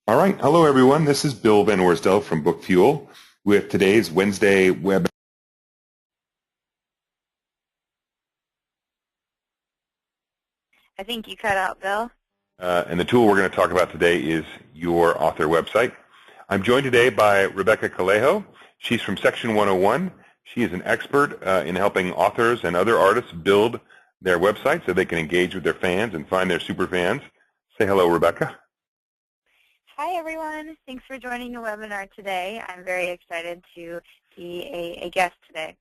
All right. Hello, everyone. This is Bill Van Orsdel from BookFuel with today's Wednesday web. I think you cut out, Bill. And the tool we're going to talk about today is your author website. I'm joined today by Rebecca Calejo. She's from Section 101. She is an expert in helping authors and other artists build their website so they can engage with their fans and find their super fans. Say hello, Rebecca. Hi, everyone. Thanks for joining the webinar today. I'm very excited to be a guest today.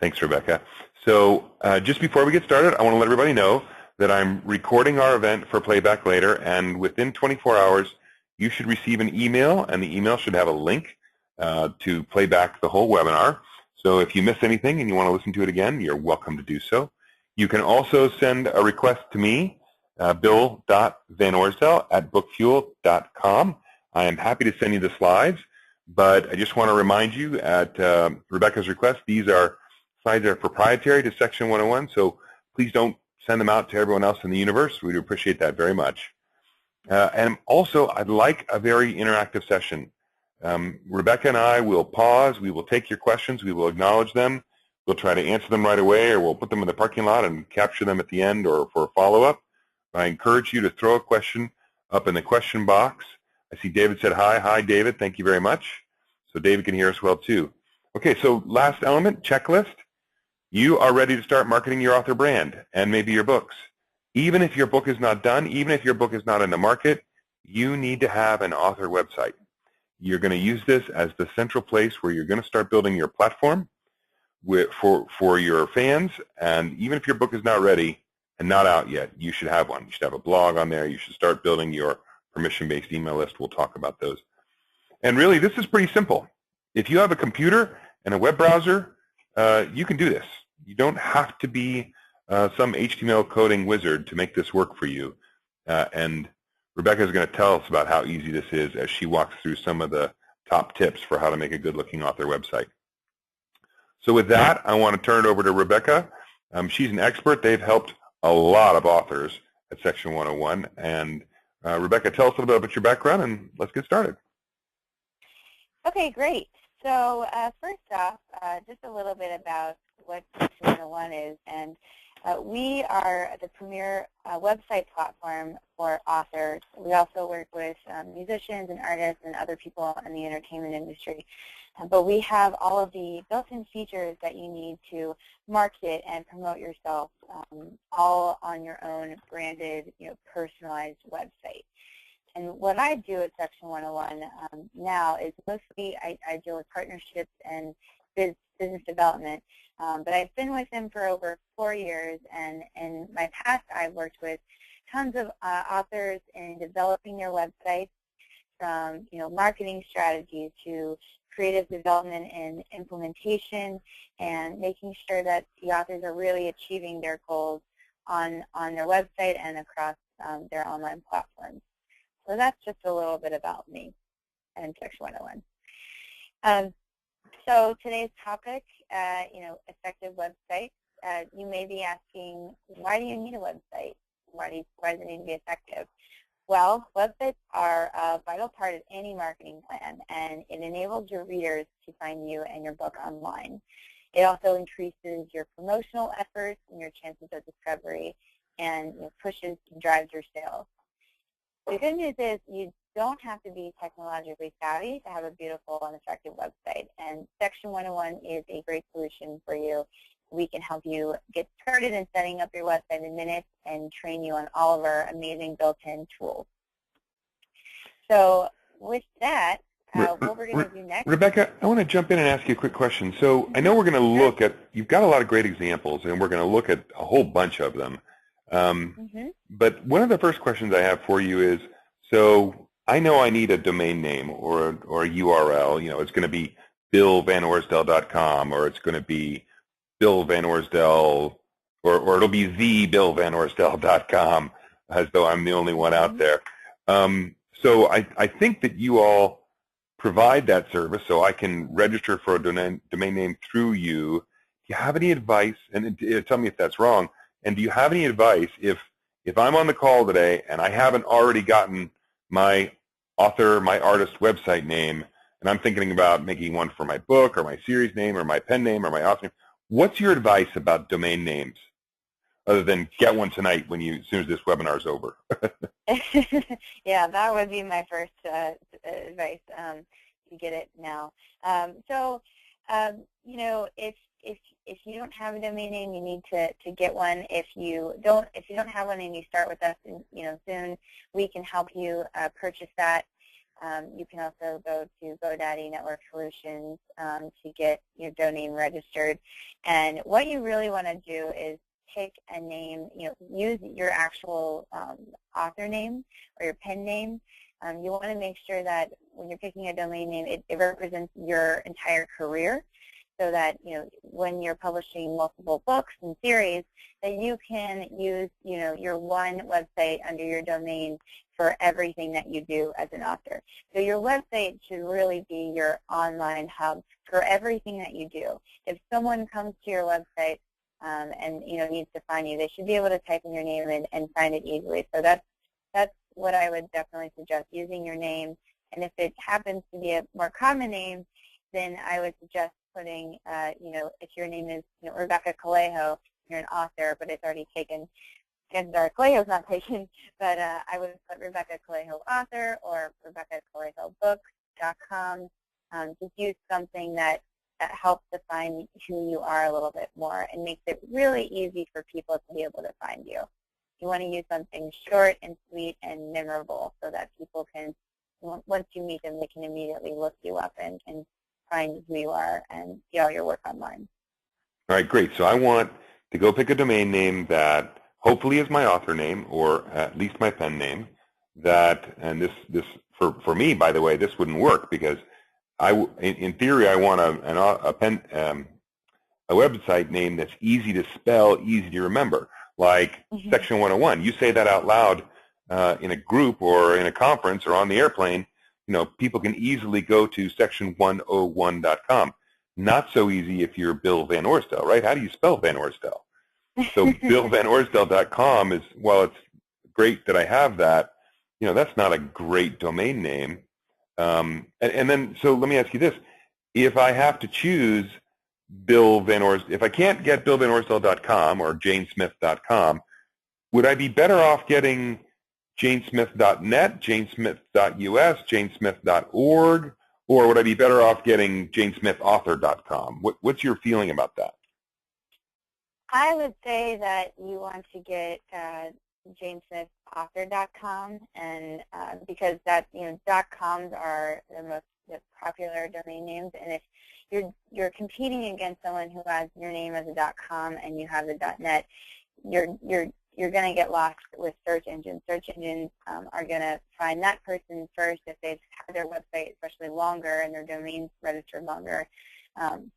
Thanks, Rebecca. So just before we get started, I want to let everybody know that I'm recording our event for playback later, and within 24 hours, you should receive an email, and the email should have a link to play back the whole webinar. So if you miss anything and you want to listen to it again, you're welcome to do so. You can also send a request to me, bill.vanorsdel@bookfuel.com. I am happy to send you the slides, but I just want to remind you at Rebecca's request, these are slides that are proprietary to Section 101, so please don't send them out to everyone else in the universe. We'd appreciate that very much. And also, I'd like a very interactive session. Rebecca and I will pause. We will take your questions. We will acknowledge them. We'll try to answer them right away, or we'll put them in the parking lot and capture them at the end or for a follow-up. I encourage you to throw a question up in the question box. I see David said hi. Hi, David. Thank you very much. So David can hear us well, too. Okay, so last element, checklist. You are ready to start marketing your author brand and maybe your books. Even if your book is not done, even if your book is not in the market, you need to have an author website. You're going to use this as the central place where you're going to start building your platform for your fans. And even if your book is not ready and not out yet, you should have one. You should have a blog on there. You should start building your permission-based email list. We'll talk about those. And really, this is pretty simple. If you have a computer and a web browser, you can do this. You don't have to be some HTML coding wizard to make this work for you. And Rebecca is going to tell us about how easy this is as she walks through some of the top tips for how to make a good-looking author website. So with that, I want to turn it over to Rebecca. She's an expert. They've helped a lot of authors at Section 101. And Rebecca, tell us a little bit about your background, and let's get started. Okay, great. So first off, just a little bit about what Section 101 is. And we are the premier website platform for authors. We also work with musicians and artists and other people in the entertainment industry. But we have all of the built-in features that you need to market and promote yourself, all on your own branded, personalized website. And what I do at Section 101 now is mostly I deal with partnerships and business development. But I've been with them for over 4 years, and in my past I've worked with tons of authors in developing their websites, from marketing strategies to creative development and implementation, and making sure that the authors are really achieving their goals on their website and across their online platforms. So that's just a little bit about me and Section 101. So today's topic, effective websites. You may be asking, why do you need a website? Why does it need to be effective? Well, websites are a vital part of any marketing plan, and it enables your readers to find you and your book online. It also increases your promotional efforts and your chances of discovery, and pushes and drives your sales. The good news is you don't have to be technologically savvy to have a beautiful and effective website, and Section 101 is a great solution for you. We can help you get started in setting up your website in minutes and train you on all of our amazing built-in tools. So with that, what we're going to do next. Rebecca, I want to jump in and ask you a quick question. So I know we're going to look at, you've got a lot of great examples, and we're going to look at a whole bunch of them. But one of the first questions I have for you is, so I know I need a domain name or a URL. It's going to be billvanorsdel.com, or it's going to be Bill Van Orsdel, or it'll be thebillvanorsdel.com, as though I'm the only one out there. So I think that you all provide that service, so I can register for a domain name through you. Do you have any advice, and tell me if that's wrong, and do you have any advice if I'm on the call today and I haven't already gotten my author, my artist website name, and I'm thinking about making one for my book or my series name or my pen name or my author name. What's your advice about domain names, other than get one tonight when you, as soon as this webinar is over? Yeah, that would be my first advice, to get it now. You know, if you don't have a domain name, you need to get one. If you don't have one and you start with us, soon, we can help you purchase that. You can also go to GoDaddy Network Solutions to get your domain registered. And what you really want to do is pick a name, use your actual author name or your pen name. You want to make sure that when you're picking a domain name, it represents your entire career, so that when you're publishing multiple books and series, that you can use your one website under your domain for everything that you do as an author. So your website should really be your online hub for everything that you do. If someone comes to your website and needs to find you, they should be able to type in your name and find it easily. So that's what I would definitely suggest, using your name. And if it happens to be a more common name, then I would suggest putting, if your name is Rebecca Calejo, you're an author, but it's already taken. Chances are Calejo's not taken, but I would put Rebecca Calejo author or Rebecca Calejo books.com. Just use something that helps define who you are a little bit more and makes it really easy for people to be able to find you. You want to use something short and sweet and memorable so that people can, once you meet them, they can immediately look you up and find who you are and see all your work online. All right, great. So I want to go pick a domain name that hopefully is my author name or at least my pen name. And this for me, by the way, this wouldn't work because in theory I want a website name that's easy to spell, easy to remember, like Section 101. You say that out loud in a group or in a conference or on the airplane, people can easily go to section101.com. Not so easy if you're Bill Van Orsdel, right? How do you spell Van Orsdel? So billvanorsdel.com is, while it's great that I have that, that's not a great domain name. And then, so let me ask you this. If I have to choose Bill Van Orsdel, if I can't get billvanorsdel.com or janesmith.com, would I be better off getting janesmith.net, janesmith.us, janesmith.org, or would I be better off getting janesmithauthor.com? What's your feeling about that? I would say that you want to get janesmithauthor.com, and because that .coms are the most popular domain names, and if you're competing against someone who has your name as a .com and you have the .net, you're going to get lost with search engines. Search engines are going to find that person first if they've had their website especially longer and their domains registered longer.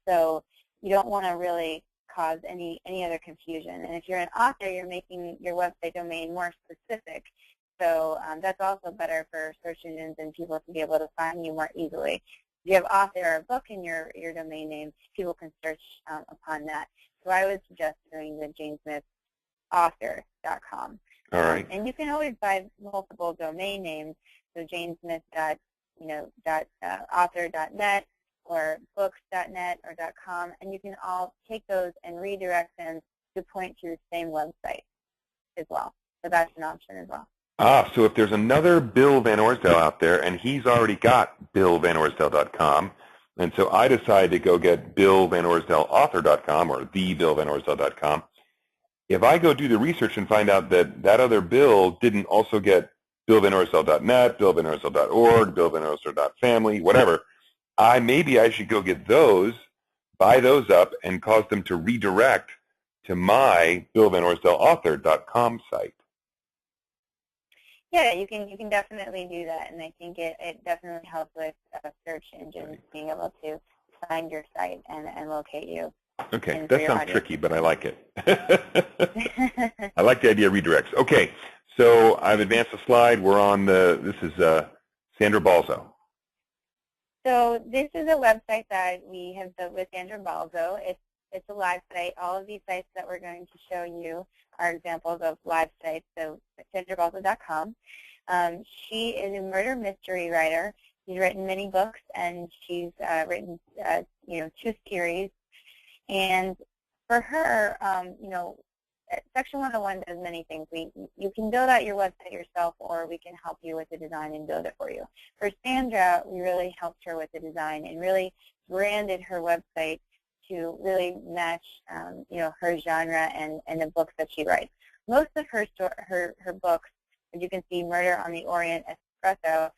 So you don't want to really cause any other confusion. And if you're an author, you're making your website domain more specific. So that's also better for search engines and people to be able to find you more easily. If you have author or book in your domain name, people can search upon that. So I would suggest doing the janesmithauthor.com. All right. And you can always buy multiple domain names, so janesmith.author.net or books.net or .com, and you can all take those and redirect them to point to the same website as well. So that's an option as well. So if there's another Bill Van Orsdel out there and he's already got billvanorsdel.com, and so I decide to go get billvanorsdelauthor.com or thebillvanorsdel.com, if I go do the research and find out that other Bill didn't also get billvanorsdel.net, billvanorsdel.org, billvanorsdel.family, whatever, maybe I should go get those, buy those up, and cause them to redirect to my billvanorsdelauthor.com site. Yeah, you can definitely do that, and I think it definitely helps with search engines being able to find your site and locate you. Okay, that sounds tricky, but I like it. I like the idea of redirects. Okay, so I've advanced the slide. We're on this is Sandra Balzo. So this is a website that we have built with Sandra Balzo. It's a live site. All of these sites that we're going to show you are examples of live sites, so sandrabalzo.com. She is a murder mystery writer. She's written many books, and she's written, 2 series. And for her, Section 101 does many things. You can build out your website yourself, or we can help you with the design and build it for you. For Sandra, we really helped her with the design and really branded her website to really match, her genre and the books that she writes. Most of her books, as you can see, Murder on the Orient, Espresso,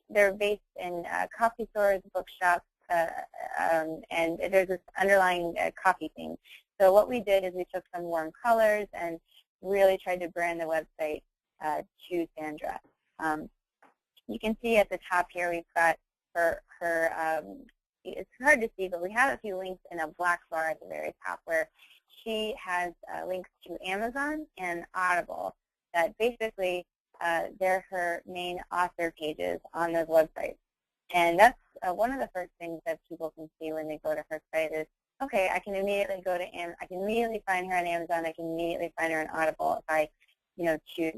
they're based in coffee stores, bookshops, and there's this underlying coffee theme. So what we did is we took some warm colors and really tried to brand the website to Sandra. You can see at the top here we've got her it's hard to see, but we have a few links in a black bar at the very top where she has links to Amazon and Audible that basically they're her main author pages on those websites. And that's one of the first things that people can see when they go to her site is, okay, I can immediately I can immediately find her on Amazon. I can immediately find her on Audible if I, choose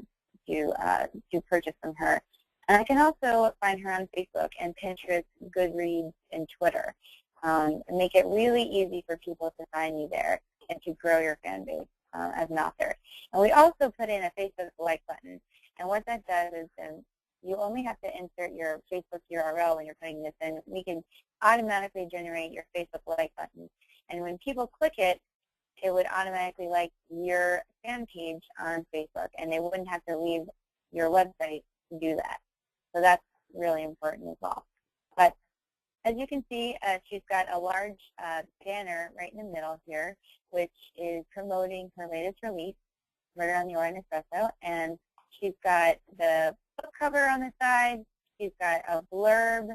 to purchase from her. And I can also find her on Facebook and Pinterest, Goodreads, and Twitter, and make it really easy for people to find you there and to grow your fan base as an author. And we also put in a Facebook like button. And what that does is you only have to insert your Facebook URL when you're putting this in. We can automatically generate your Facebook like button. And when people click it, it would automatically like your fan page on Facebook, and they wouldn't have to leave your website to do that. So that's really important as well. But as you can see, she's got a large banner right in the middle here, which is promoting her latest release, Murder on the Orient Espresso, and she's got the book cover on the side. She's got a blurb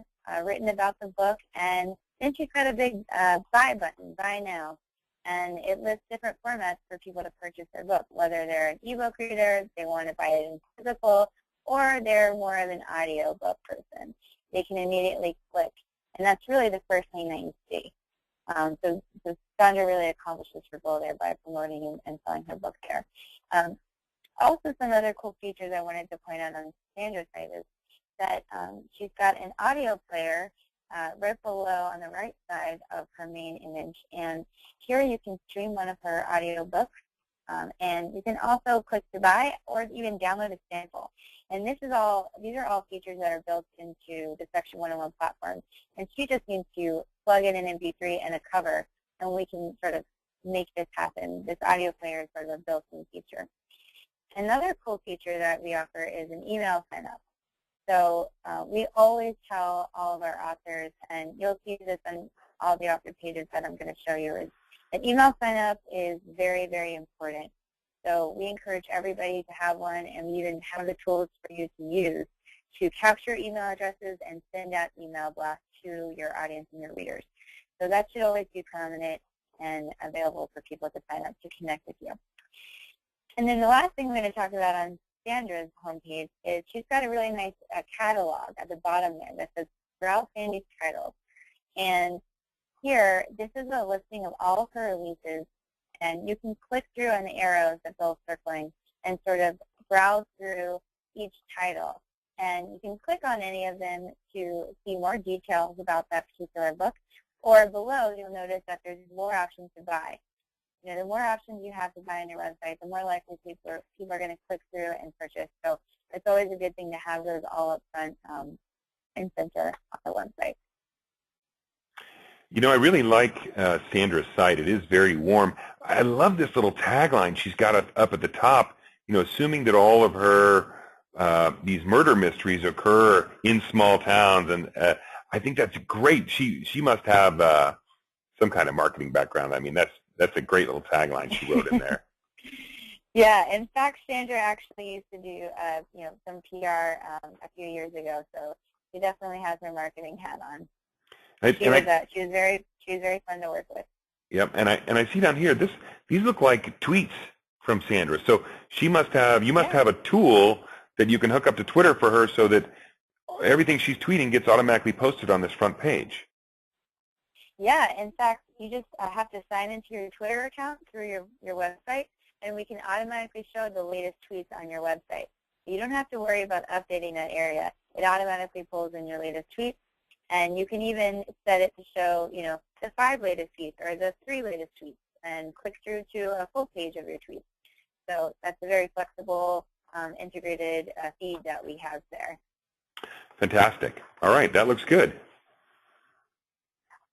written about the book, and then she's got a big buy button, buy now. And it lists different formats for people to purchase their book, whether they're an ebook reader, they want to buy it in physical, or they're more of an audio book person. They can immediately click, and that's really the first thing that you see. So Sandra really accomplishes her goal there by promoting and selling her book there. Also, some other cool features I wanted to point out on Sandra's site is that she's got an audio player right below on the right side of her main image, and here you can stream one of her audio books, and you can also click to buy or even download a sample. And these are all features that are built into the Section 101 platform, and she just needs to plug in an MP3 and a cover, and we can sort of make this happen. This audio player is sort of a built-in feature. Another cool feature that we offer is an email sign-up. So we always tell all of our authors, and you'll see this on all the author pages that I'm going to show you, is that email sign-up is very, very important. So we encourage everybody to have one, and we even have the tools for you to use to capture email addresses and send out email blasts to your audience and your readers. So that should always be prominent and available for people to sign up to connect with you. And then the last thing we're going to talk about on Sandra's homepage is she's got a really nice catalog at the bottom there that says Browse Sandy's titles. And here, this is a listing of all of her releases, and you can click through on the arrows that Bill's circling and sort of browse through each title. And you can click on any of them to see more details about that particular book. Or below, you'll notice that there's more options to buy. The more options you have to buy on your website, the more likely people are going to click through and purchase. So it's always a good thing to have those all up front and center on the website. I really like Sandra's site. It is very warm. I love this little tagline she's got up at the top, assuming that all of her these murder mysteries occur in small towns, and I think that's great. She must have some kind of marketing background. I mean, that's a great little tagline she wrote in there. Yeah, in fact, Sandra actually used to do some PR a few years ago, so she definitely has her marketing hat on. She was very fun to work with. Yep, and I see down here these look like tweets from Sandra. So you must have a tool that you can hook up to Twitter for her, so that everything she's tweeting gets automatically posted on this front page. Yeah, in fact, you just have to sign into your Twitter account through your website, and we can automatically show the latest tweets on your website. You don't have to worry about updating that area. It automatically pulls in your latest tweets, and you can even set it to show, the 5 latest tweets or the 3 latest tweets, and click through to a full page of your tweets. So that's a very flexible, integrated feed that we have there. Fantastic. All right, that looks good.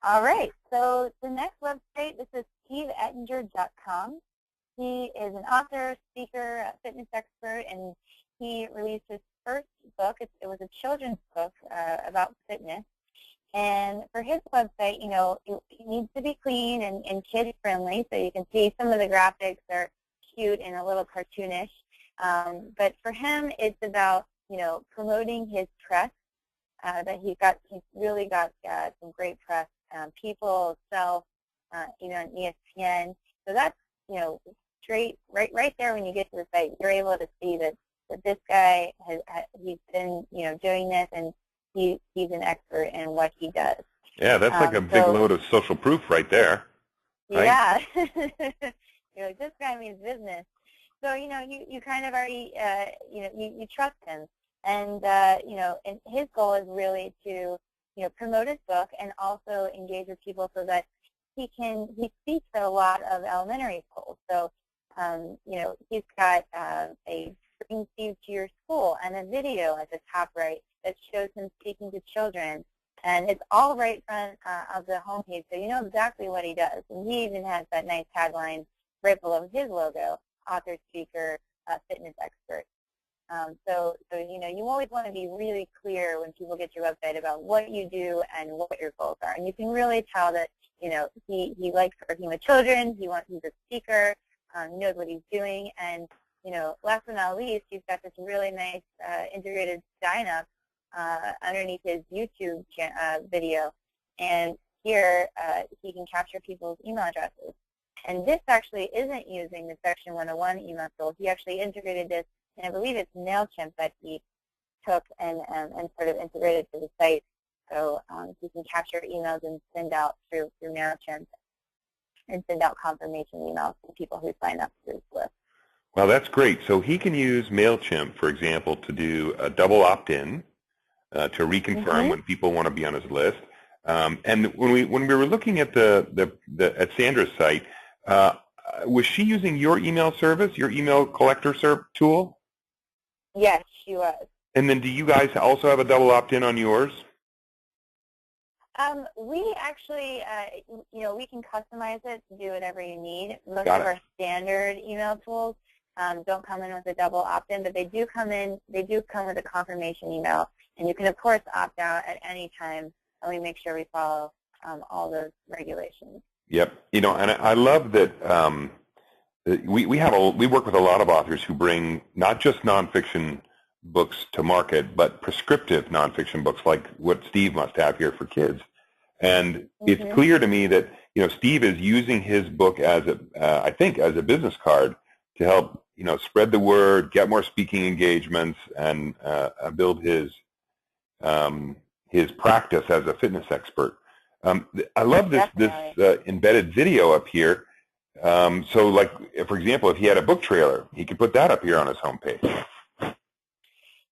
All right, so the next website, this is steveettinger.com. He is an author, speaker, fitness expert, and he released his first book. It was a children's book about fitness. And for his website, it needs to be clean and kid-friendly, so you can see some of the graphics are cute and a little cartoonish. But for him, it's about, promoting his press, that he's really got some great press, People, Self, on ESPN. So that's, straight, right there when you get to the site, you're able to see that this guy, he's been, doing this, and he's an expert in what he does. Yeah, that's like a big load of social proof right there. Right? Yeah. You're like, this guy means business. So, you kind of already, you trust him. And, and his goal is really to, promote his book and also engage with people so that he speaks at a lot of elementary schools. So, he's got a Bring Steve to Your School and a video at the top right that shows him speaking to children. And it's all right in front of the homepage, so you know exactly what he does. And he even has that nice tagline right below his logo, author, speaker, fitness expert. So you always want to be really clear when people get your website about what you do and what your goals are. And you can really tell that, he likes working with children, he's a speaker, he knows what he's doing, and, last but not least, he's got this really nice integrated sign-up underneath his YouTube video. And here, he can capture people's email addresses. And this actually isn't using the Section 101 email tool. He actually integrated this, and I believe it's MailChimp that he took and sort of integrated to the site. So he can capture emails and send out through MailChimp and send out confirmation emails to people who sign up to his list. Well, that's great. So he can use MailChimp, for example, to do a double opt-in, to reconfirm when people want to be on his list. And when we were looking at at Sandra's site, was she using your email service, your email collector tool? Yes, she was. And then do you guys also have a double opt-in on yours? We actually, we can customize it to do whatever you need. Most of our standard email tools don't come in with a double opt-in, but they do come with a confirmation email. And you can, of course, opt out at any time, and we make sure we follow all those regulations. Yep. And I love that we work with a lot of authors who bring not just nonfiction books to market, but prescriptive nonfiction books like what Steve must have here for kids. And it's clear to me that Steve is using his book as I think as a business card to help spread the word, get more speaking engagements, and build his practice as a fitness expert. I love this embedded video up here. So, like, for example, if he had a book trailer, he could put that up here on his homepage.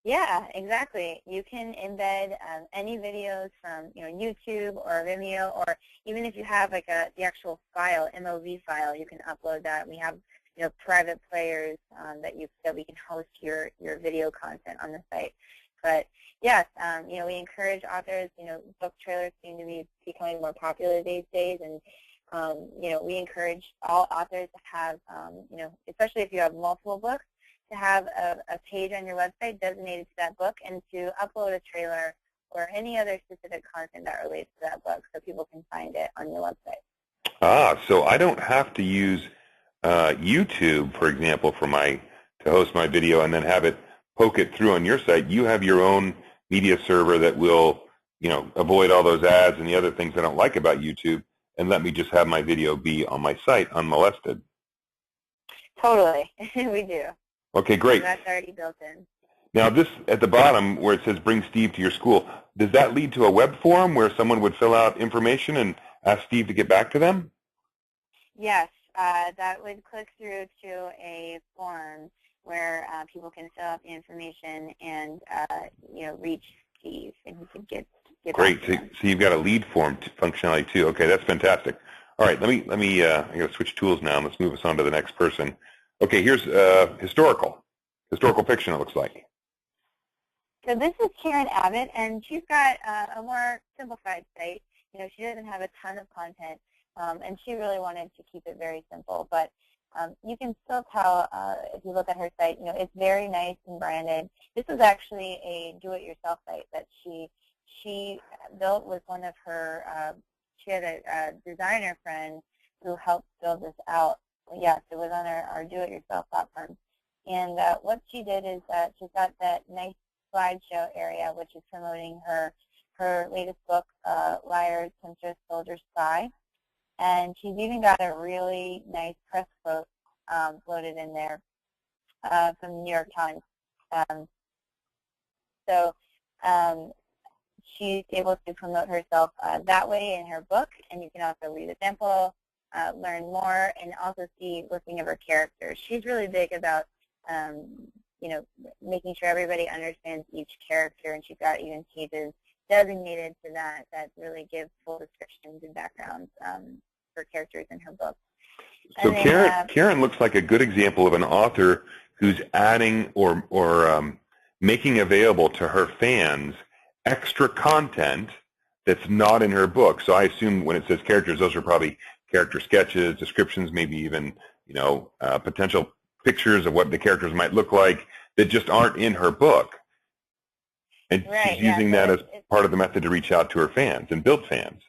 Yeah, exactly. You can embed any videos from YouTube or Vimeo, or even if you have like the actual file, MOV file, you can upload that. We have private players that we can host your video content on the site. But yes, we encourage authors. Book trailers seem to be becoming more popular these days, and we encourage all authors to have, especially if you have multiple books, to have a page on your website designated to that book, and to upload a trailer or any other specific content that relates to that book so people can find it on your website. So I don't have to use YouTube, for example, to host my video and then have it poke it through on your site. You have your own media server that will, avoid all those ads and the other things I don't like about YouTube, and let me just have my video be on my site unmolested. Totally, we do. Okay, great. So that's already built in. Now, this at the bottom where it says "Bring Steve to Your School," does that lead to a web form where someone would fill out information and ask Steve to get back to them? Yes, that would click through to a form, where people can fill out the information and reach Steve, and he could get Great. back to them. So you've got a lead form functionality too. Okay, that's fantastic. All right, let me. I'm going to switch tools now, and let's move us on to the next person. Okay, here's historical fiction. It looks like. So this is Karen Abbott, and she's got a more simplified site. She doesn't have a ton of content, and she really wanted to keep it very simple. But you can still tell if you look at her site, it's very nice and branded. This is actually a do-it-yourself site that she built with one of her. She had a designer friend who helped build this out. Yes, it was on our do-it-yourself platform. And what she did is she's got that nice slideshow area, which is promoting her latest book, Liars, Temptress, Soldier, Spy. And she's even got a really nice press quote loaded in there from the New York Times. So she's able to promote herself that way in her book, and you can also read a sample, learn more, and also see working of her characters. She's really big about making sure everybody understands each character, and she's got even pages designated to that really give full descriptions and backgrounds for characters in her book. So Karen looks like a good example of an author who's adding or making available to her fans extra content that's not in her book. So I assume when it says characters, those are probably character sketches, descriptions, maybe even potential pictures of what the characters might look like that just aren't in her book. And she's using that as part of the method to reach out to her fans and build fans.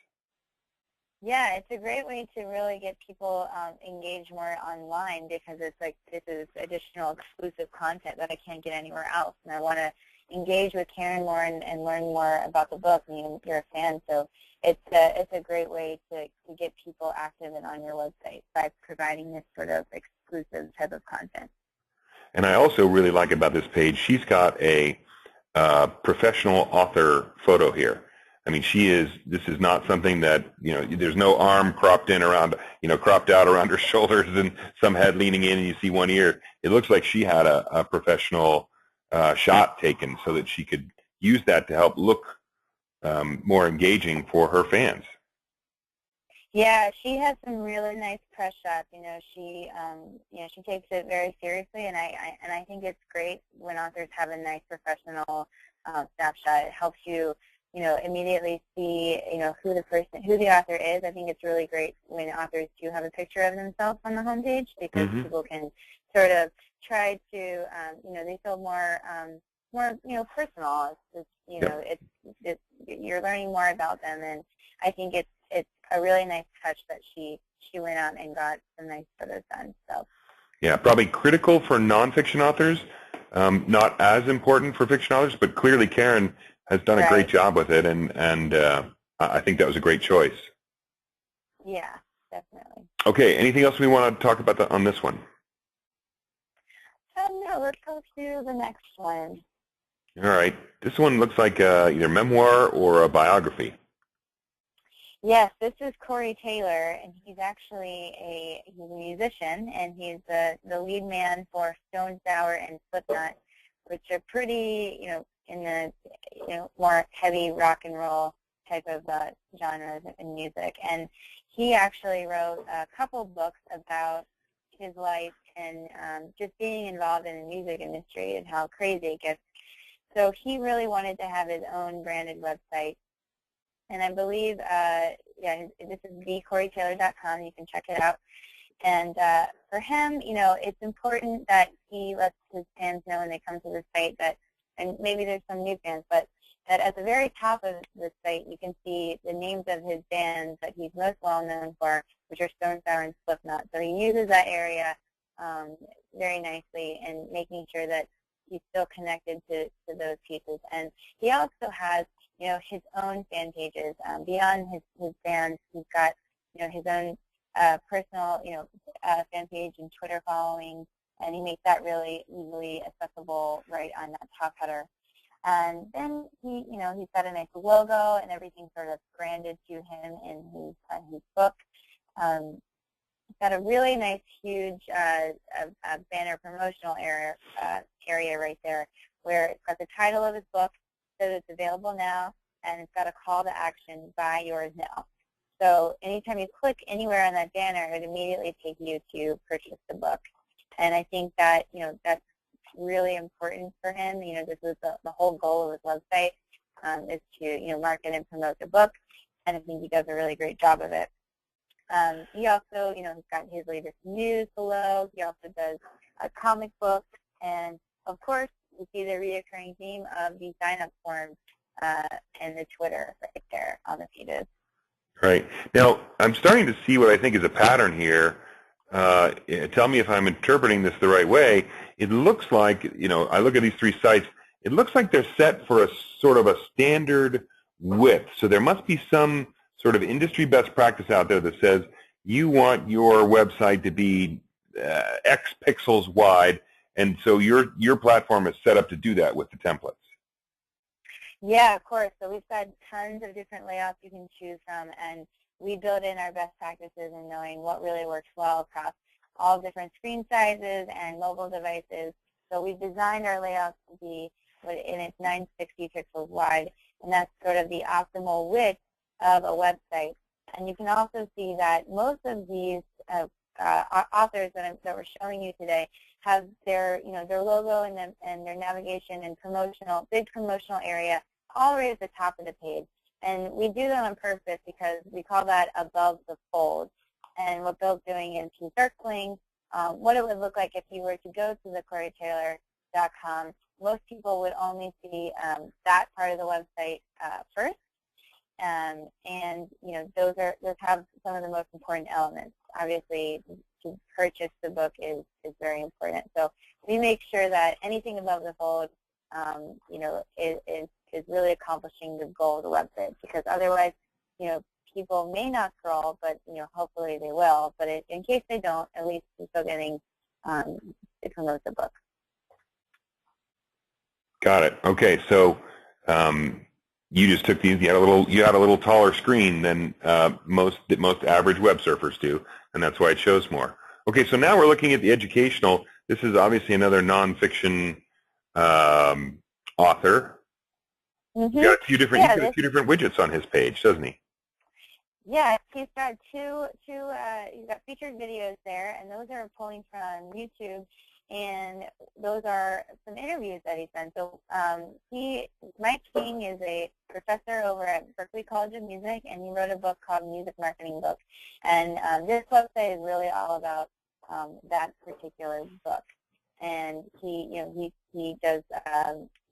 Yeah, it's a great way to really get people engaged more online, because it's like this is additional exclusive content that I can't get anywhere else, and I want to engage with Karen more and learn more about the book. And you're a fan, so it's a great way to get people active and on your website by providing this sort of exclusive type of content. And I also really like about this page, she's got a professional author photo here. I mean, this is not something that, there's no arm cropped in around, cropped out around her shoulders and some head leaning in and you see one ear. It looks like she had a professional shot taken so that she could use that to help look more engaging for her fans. Yeah, she has some really nice press shots. She takes it very seriously, and I think it's great when authors have a nice professional snapshot. It helps you, immediately see, who the author is. I think it's really great when authors do have a picture of themselves on the homepage, because people can sort of try to, they feel more, personal. It's you're learning more about them, and I think it's a really nice touch that she went out and got some nice photos done. So. Yeah, probably critical for nonfiction authors, not as important for fiction authors, but clearly Karen has done a great job with it, and I think that was a great choice. Yeah, definitely. Okay, anything else we want to talk about on this one? No, let's go to the next one. All right, this one looks like either memoir or a biography. Yes, this is Corey Taylor, and he's actually he's a musician, and he's the lead man for Stone Sour and Slipknot, which are pretty, in the more heavy rock and roll type of genres in music. And he actually wrote a couple books about his life and just being involved in the music industry and how crazy it gets. So he really wanted to have his own branded website. And I believe, this is thecoreytaylor.com. You can check it out. And for him, it's important that he lets his fans know when they come to the site that, and maybe there's some new fans, but that at the very top of the site you can see the names of his bands that he's most well known for, which are Stone Sour and Slipknot. So he uses that area very nicely and making sure that he's still connected to those pieces. And he also has, his own fan pages. Beyond his bands, he's got, his own personal, fan page and Twitter following, and he makes that really easily accessible right on that top header. And then he's got a nice logo and everything sort of branded to him in his book. got a really nice, huge banner promotional area right there, where it's got the title of his book, says it's available now, and it's got a call to action, buy yours now. So anytime you click anywhere on that banner, it would immediately take you to purchase the book. And I think that, that's really important for him. This is the whole goal of his website, is to, market and promote the book, and I think he does a really great job of it. He also, he's got his latest news below. He also does comic books, and of course, you see the reoccurring theme of the sign-up forms and the Twitter right there on the pages. Right. Now, I'm starting to see what I think is a pattern here. Tell me if I'm interpreting this the right way. It looks like, I look at these three sites, it looks like they're set for a sort of a standard width. So there must be some sort of industry best practice out there that says you want your website to be X pixels wide, and so your platform is set up to do that with the templates. Yeah, of course. So we've got tons of different layouts you can choose from, and we build in our best practices in knowing what really works well across all different screen sizes and mobile devices. So we've designed our layouts to be in its 960 pixels wide, and that's sort of the optimal width of a website. And you can also see that most of these authors that we're showing you today have their logo and their navigation and big promotional area all right at the top of the page. And we do that on purpose because we call that above the fold. And what Bill's doing is he's circling what it would look like if you were to go to thecoreytaylor.com. Most people would only see that part of the website first. And those have some of the most important elements. Obviously, to purchase the book is very important. So we make sure that anything above the fold, is really accomplishing the goal of the website. Because otherwise, people may not scroll, but hopefully they will. But in case they don't, at least you're still getting to promote the book. Got it. Okay, so you just took these. You had a little taller screen than most average web surfers do, and that's why it shows more. Okay, so now we're looking at the educational. This is obviously another nonfiction author. Mm-hmm. He's got a few different widgets on his page, doesn't he? Yeah, he's got he's got featured videos there, and those are pulling from YouTube, and those are some interviews that he's done. So Mike King is a professor over at Berklee College of Music, and he wrote a book called Music Marketing Book. And this website is really all about that particular book. And he does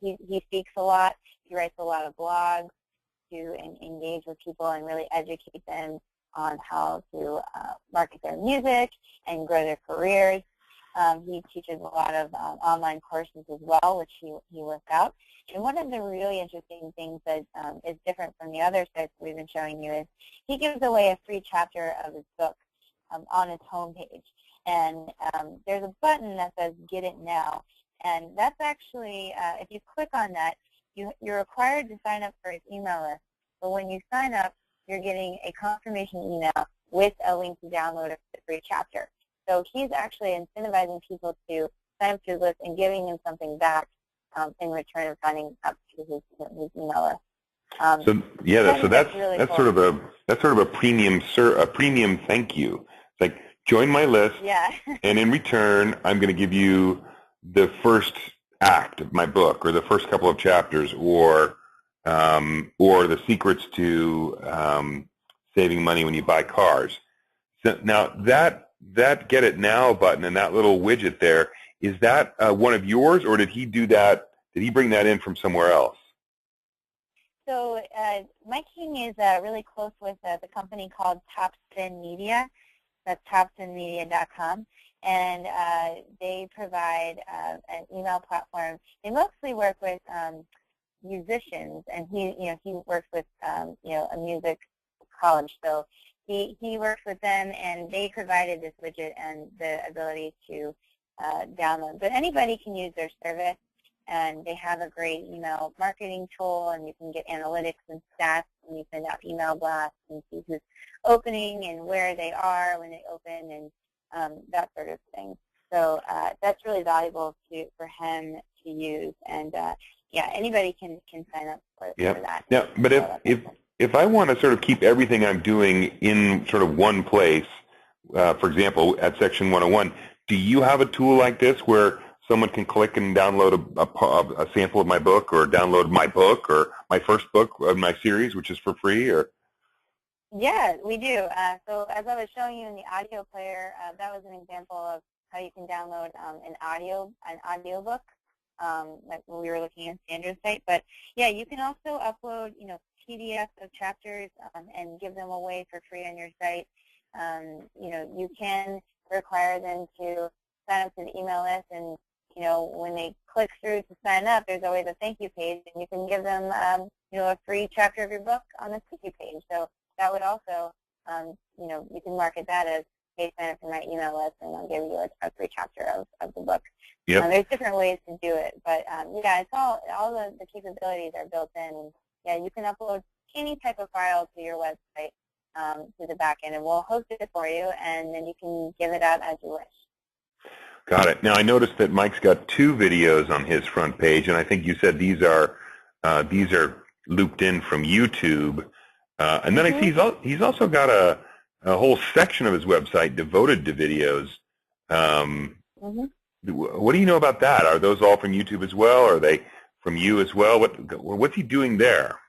he speaks a lot. He writes a lot of blogs to engage with people and really educate them on how to market their music and grow their careers. He teaches a lot of online courses as well, which he works out. And one of the really interesting things that is different from the other sites we've been showing you is he gives away a free chapter of his book on his homepage. And there's a button that says Get It Now. And that's actually, if you click on that, you're required to sign up for his email list. But when you sign up, you're getting a confirmation email with a link to download a free chapter. So he's actually incentivizing people to sign up to his list and giving him something back in return of signing up to his email list. So yeah, so that's really that's cool. sort of a premium thank you. It's like, join my list, yeah. and in return, I'm going to give you the first act of my book, or the first couple of chapters, or the secrets to saving money when you buy cars. So now that Get It Now button and that little widget there, is that one of yours, or did he do that? Did he bring that in from somewhere else? So Mike King is really close with the company called Topspin Media. That's topspinmedia.com, and they provide an email platform. They mostly work with musicians, and he works with a music college. So he works with them, and they provided this widget and the ability to download. But anybody can use their service, and they have a great email marketing tool, and you can get analytics and stats when you send out email blasts and see who's opening and where they are when they open, and that sort of thing. So that's really valuable for him to use, and yeah, anybody can sign up for that. Yeah, but if I want to sort of keep everything I'm doing in sort of one place, for example, at Section 101, do you have a tool like this where someone can click and download a sample of my book, or download my book, or my first book of my series, which is for free? Or yeah, we do. So as I was showing you in the audio player, that was an example of how you can download an audio book, like when we were looking at Sandra's site. But yeah, you can also upload, PDFs of chapters and give them away for free on your site. You can require them to sign up to the email list, and when they click through to sign up, there's always a thank you page, and you can give them a free chapter of your book on the thank you page. So that would also, you can market that as, hey, sign up for my email list, and I'll give you a free chapter of the book. Yep. There's different ways to do it, but yeah, it's all the capabilities are built in. And yeah, you can upload any type of file to your website to the back end, and we'll host it for you, and then you can give it out as you wish. Got it. Now I noticed that Mike's got 2 videos on his front page, and I think you said these are looped in from YouTube. And then I see he's also got a whole section of his website devoted to videos. What do you know about that? Are those all from YouTube as well? Are they from you as well? What's he doing there?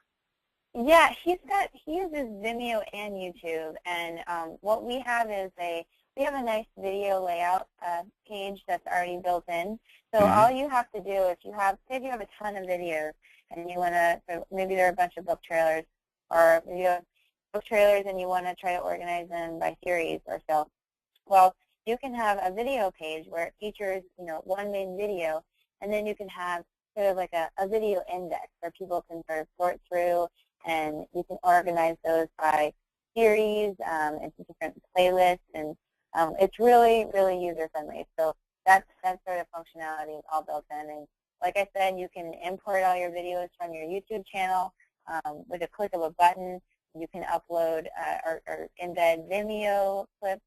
Yeah, he uses Vimeo and YouTube, and what we have is we have a nice video layout page that's already built in. So all you have to do, say if you have a ton of videos and you want to, maybe there are a bunch of book trailers, or maybe you have book trailers and you want to try to organize them by series or so. Well, you can have a video page where it features, one main video, and then you can have sort of like a video index where people can sort of sort through, and you can organize those by series into different playlists, and it's really, really user-friendly. So that sort of functionality is all built in. And like I said, you can import all your videos from your YouTube channel with a click of a button. You can upload or embed Vimeo clips,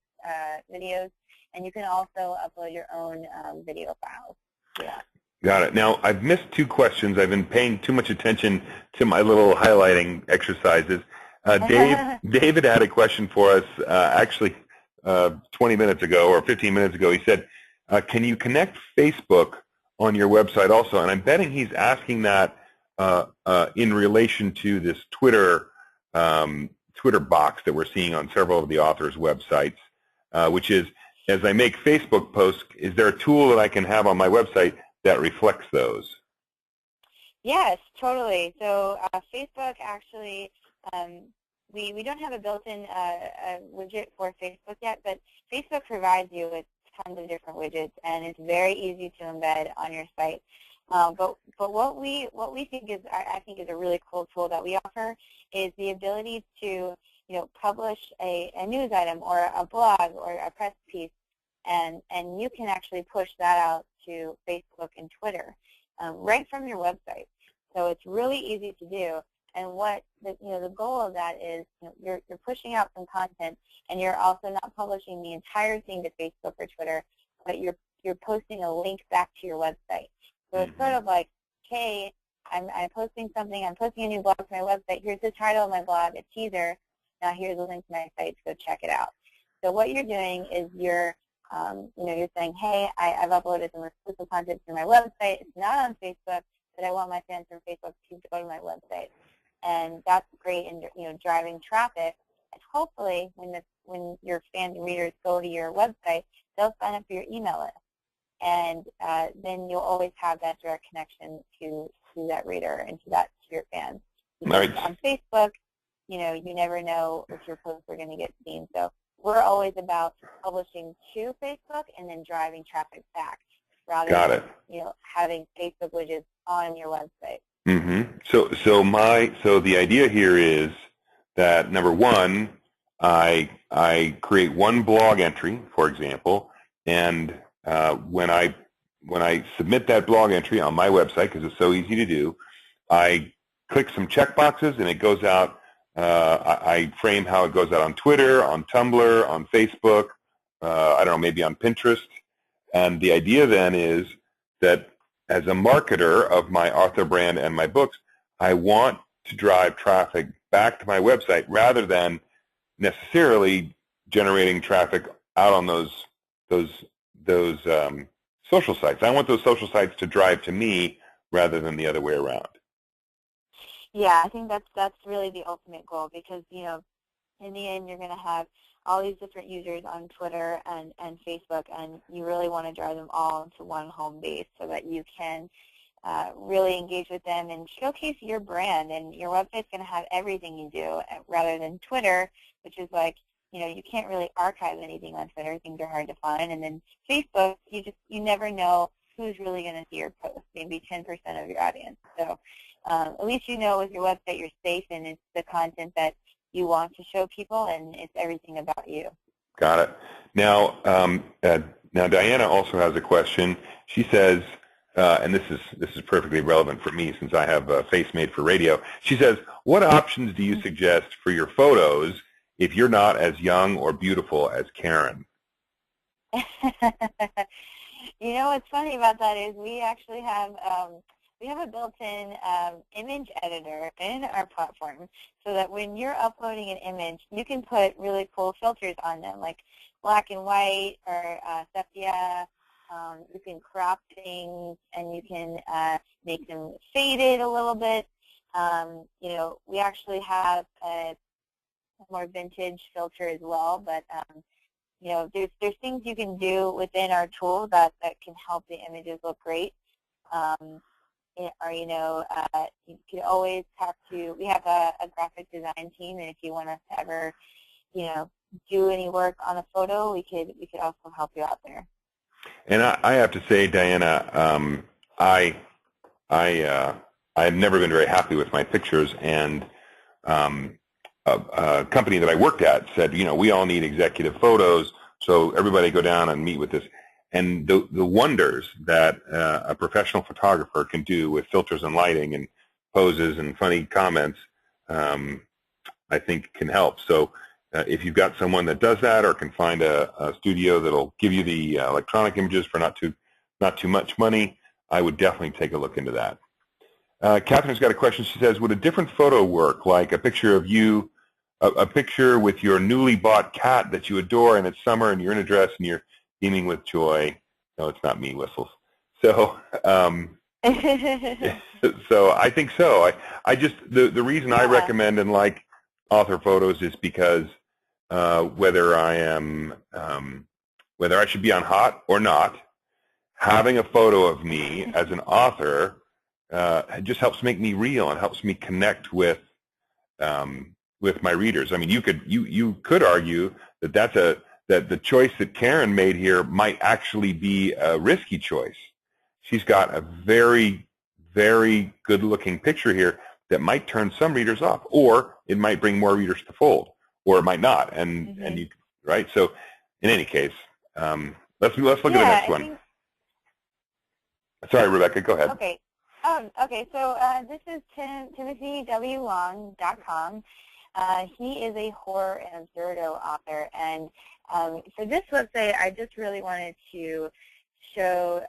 videos, and you can also upload your own video files. Yeah. Got it. Now, I've missed 2 questions. I've been paying too much attention to my little highlighting exercises. David had a question for us actually 20 minutes ago or 15 minutes ago. He said, can you connect Facebook on your website also? And I'm betting he's asking that in relation to this Twitter box that we're seeing on several of the authors' websites, which is, as I make Facebook posts, is there a tool that I can have on my website that reflects those? Yes, totally. So Facebook actually, we don't have a built-in widget for Facebook yet, but Facebook provides you with tons of different widgets, and it's very easy to embed on your site. But what we think is, I think, is a really cool tool that we offer is the ability to publish a news item or a blog or a press piece, and you can actually push that out to Facebook and Twitter right from your website. So it's really easy to do. And what the goal of that is, you're pushing out some content, and you're also not publishing the entire thing to Facebook or Twitter, but you're posting a link back to your website. So it's sort of like, hey, I'm posting something. I'm posting a new blog to my website. Here's the title of my blog, a teaser. Now here's a link to my site to go check it out. So what you're doing is you're saying, hey, I've uploaded some exclusive content to my website. It's not on Facebook, but I want my fans from Facebook to go to my website. And that's great in driving traffic. And hopefully, when your fans and readers go to your website, they'll sign up for your email list. And then you'll always have that direct connection to that reader and to your fans. Because on Facebook, you never know if your posts are going to get seen. So we're always about publishing to Facebook and then driving traffic back, rather than having Facebook widgets on your website. So the idea here is that, number one, I create one blog entry, for example, and when I when I submit that blog entry on my website, because it's so easy to do, I click some check boxes and it goes out. I frame how it goes out on Twitter, on Tumblr, on Facebook, I don't know, maybe on Pinterest. And the idea then is that as a marketer of my author brand and my books, I want to drive traffic back to my website rather than necessarily generating traffic out on those social sites. I want those social sites to drive to me rather than the other way around. Yeah, I think that's really the ultimate goal, because in the end you're going to have all these different users on Twitter and Facebook, and you really want to drive them all into one home base so that you can really engage with them and showcase your brand. And your website's going to have everything you do, rather than Twitter, which is like, you can't really archive anything on Twitter. Things are hard to find. And then Facebook, you never know who's really going to see your post, maybe 10% of your audience. So at least with your website you're safe, and it's the content that you want to show people, and it's everything about you. Got it. Now, now Diana also has a question. She says, and this is perfectly relevant for me since I have a face made for radio. She says, what options do you suggest for your photos if you're not as young or beautiful as Karen? What's funny about that is we actually have a built-in image editor in our platform, so that when you're uploading an image, you can put really cool filters on them, like black and white or sepia. You can crop things, and you can make them faded a little bit. We actually have a more vintage filter as well, but there's things you can do within our tool that can help the images look great. Or you can always talk to. We have a graphic design team, and if you want us to ever do any work on a photo, we could also help you out there. And I have to say, Diana, I have never been very happy with my pictures, and a company that I worked at said, we all need executive photos, so everybody go down and meet with this. And the wonders that a professional photographer can do with filters and lighting and poses and funny comments, I think can help. So if you've got someone that does that, or can find a studio that'll give you the electronic images for not too much money, I would definitely take a look into that. Catherine's got a question. She says, would a different photo work, like a picture of you, a picture with your newly bought cat that you adore, and it's summer and you're in a dress and you're beaming with joy? No, it's not me, whistles. So so I think so. I just, the reason I recommend and like author photos is because whether I should be on hot or not, having a photo of me as an author just helps make me real and helps me connect with my readers. I mean, you could argue that the choice that Karen made here might actually be a risky choice. She's got a very, very good-looking picture here that might turn some readers off, or it might bring more readers to fold, or it might not. And you, right? So, in any case, let's look at the next one. Sorry, Rebecca, go ahead. Okay. Okay. So this is TimothyWLong.com. He is a horror and absurdo author, and for this website, I just really wanted to show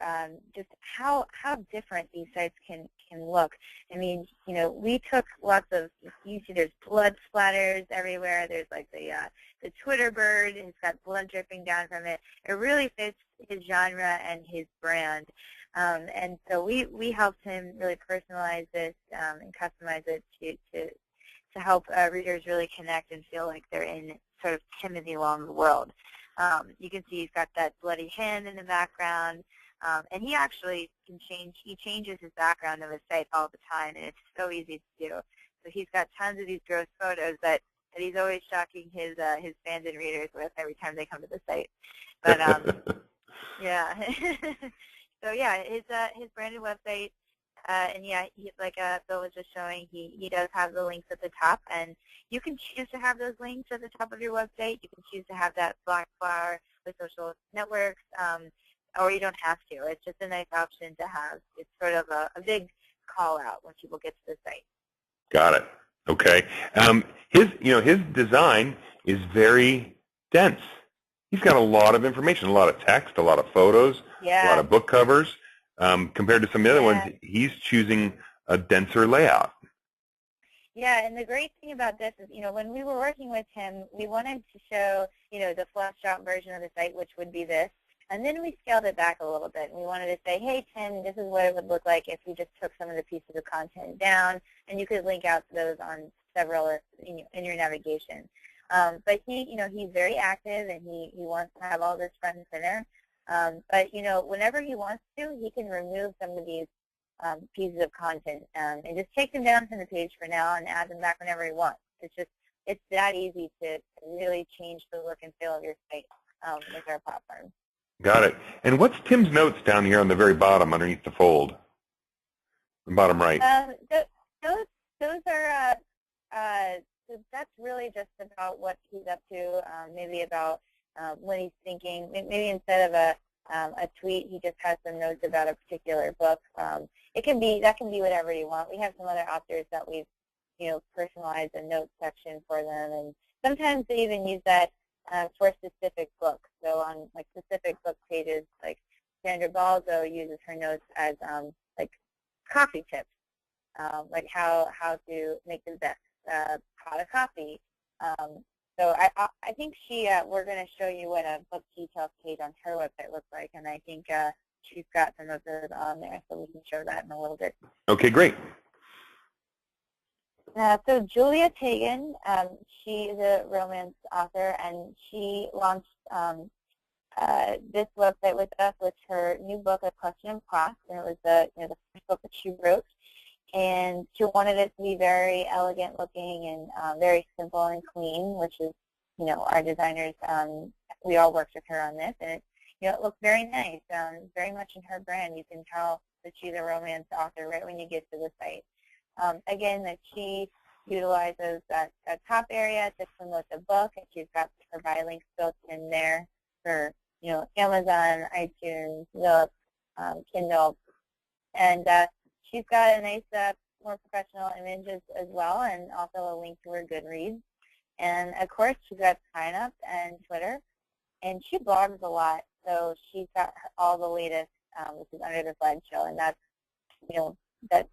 just how different these sites can look. I mean, we took lots of, you see there's blood splatters everywhere. There's like the Twitter bird, and it's got blood dripping down from it. It really fits his genre and his brand. And so we helped him really personalize this and customize it to help readers really connect and feel like they're in sort of Timothy Long's world. You can see he's got that bloody hand in the background, and he actually changes his background of his site all the time, and it's so easy to do. So he's got tons of these gross photos that he's always shocking his fans and readers with every time they come to the site. But yeah, so yeah, his branded website. And yeah, like Bill was just showing, he does have the links at the top, and you can choose to have those links at the top of your website. You can choose to have that black bar with social networks. or you don't have to. It's just a nice option to have. It's sort of a big call out when people get to the site. Got it. Okay. His design is very dense. He's got a lot of information, a lot of text, a lot of photos, a lot of book covers. Compared to some of the other ones, he's choosing a denser layout. Yeah, and the great thing about this is, when we were working with him, we wanted to show, the fleshed out version of the site, which would be this. And then we scaled it back a little bit. And we wanted to say, hey, Tim, this is what it would look like if we just took some of the pieces of content down, and you could link out to those on several in your navigation. But he's very active, and he wants to have all this front and center. But whenever he wants to, he can remove some of these pieces of content and just take them down from the page for now and add them back whenever he wants. It's that easy to really change the look and feel of your site with our platform. Got it. And what's Tim's notes down here on the very bottom underneath the fold? The bottom right. Those are so that's really just about what he's up to. Maybe about what he's thinking. Maybe instead of a tweet, he just has some notes about a particular book. That can be whatever you want. We have some other authors that we've personalized a note section for them, and sometimes they even use that for specific books. So on specific book pages, like Sandra Balzo uses her notes as coffee tips, like how to make the best pot of coffee. So I think we're going to show you what a book details page on her website looks like, and I think she's got some of those on there, so we can show that in a little bit. Okay, great. So Julia Tagan, she is a romance author, and she launched this website with us with her new book, A Question of Class, and it was the first book that she wrote. And she wanted it to be very elegant looking and very simple and clean, which is, our designers, we all worked with her on this, and it looks very nice, very much in her brand. You can tell that she's a romance author right when you get to the site. Again, that she utilizes that top area to promote the book, and she's got her buy links built in there for, Amazon, iTunes, Nook, Kindle, and she's got a nice, more professional images as well, and also a link to her Goodreads. And, of course, she's got sign up and Twitter, and she blogs a lot, so she's got all the latest, which is under the slideshow, and that's, that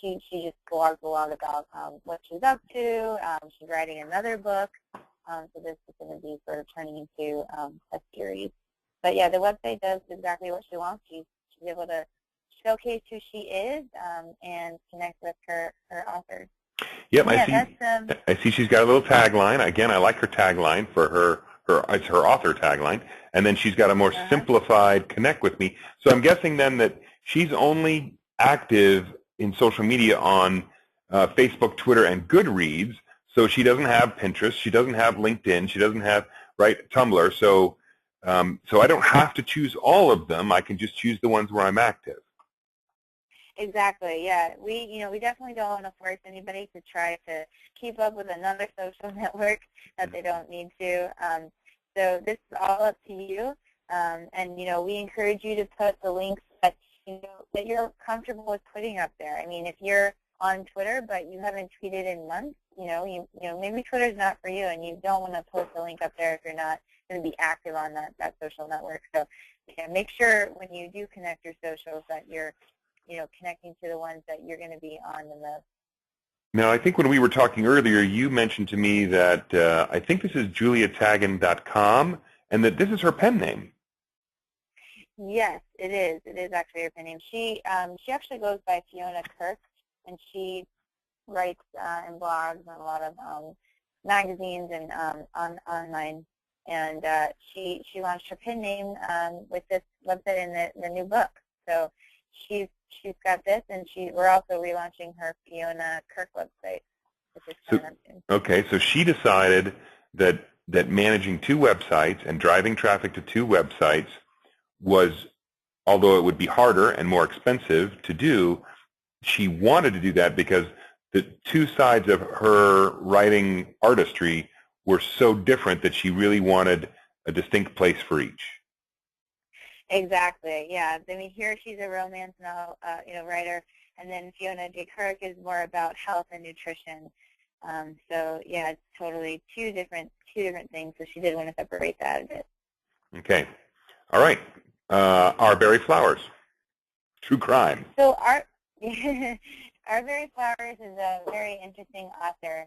she just blogs a lot about what she's up to. She's writing another book, so this is going to be sort of turning into a series. But, yeah, the website does exactly what she wants. She's able to showcase who she is and connect with her authors. Yep, I see she's got a little tagline. Again, I like her tagline for it's her author tagline. And then she's got a more simplified connect with me. So I'm guessing then that she's only active in social media on Facebook, Twitter, and Goodreads. So she doesn't have Pinterest. She doesn't have LinkedIn. She doesn't have Tumblr. So I don't have to choose all of them. I can just choose the ones where I'm active. Exactly. Yeah. We definitely don't want to force anybody to try to keep up with another social network that they don't need to. So this is all up to you. And we encourage you to put the links that that you're comfortable with putting up there. I mean, if you're on Twitter but you haven't tweeted in months, maybe Twitter's not for you, and you don't want to post a link up there if you're not going to be active on that social network. So yeah, make sure when you do connect your socials that you're connecting to the ones that you're going to be on the most. Now, I think when we were talking earlier, you mentioned to me that I think this is juliatagan.com, and that this is her pen name. Yes, it is. It is actually her pen name. She actually goes by Fiona Kirk, and she writes and blogs on a lot of magazines and online. And she launched her pen name with this website in the new book. So she's got this, and we're also relaunching her Fiona Kirk website, which is coming up soon. Okay, so she decided that managing two websites and driving traffic to two websites was, although it would be harder and more expensive to do, she wanted to do that because the two sides of her writing artistry were so different that she really wanted a distinct place for each. Exactly. Yeah. I mean, here she's a romance novel, writer, and then Fiona J. Kirk is more about health and nutrition. So yeah, it's totally two different things. So she did want to separate that a bit. Okay. All right. Our Berry Flowers, true crime. So our Berry Flowers is a very interesting author.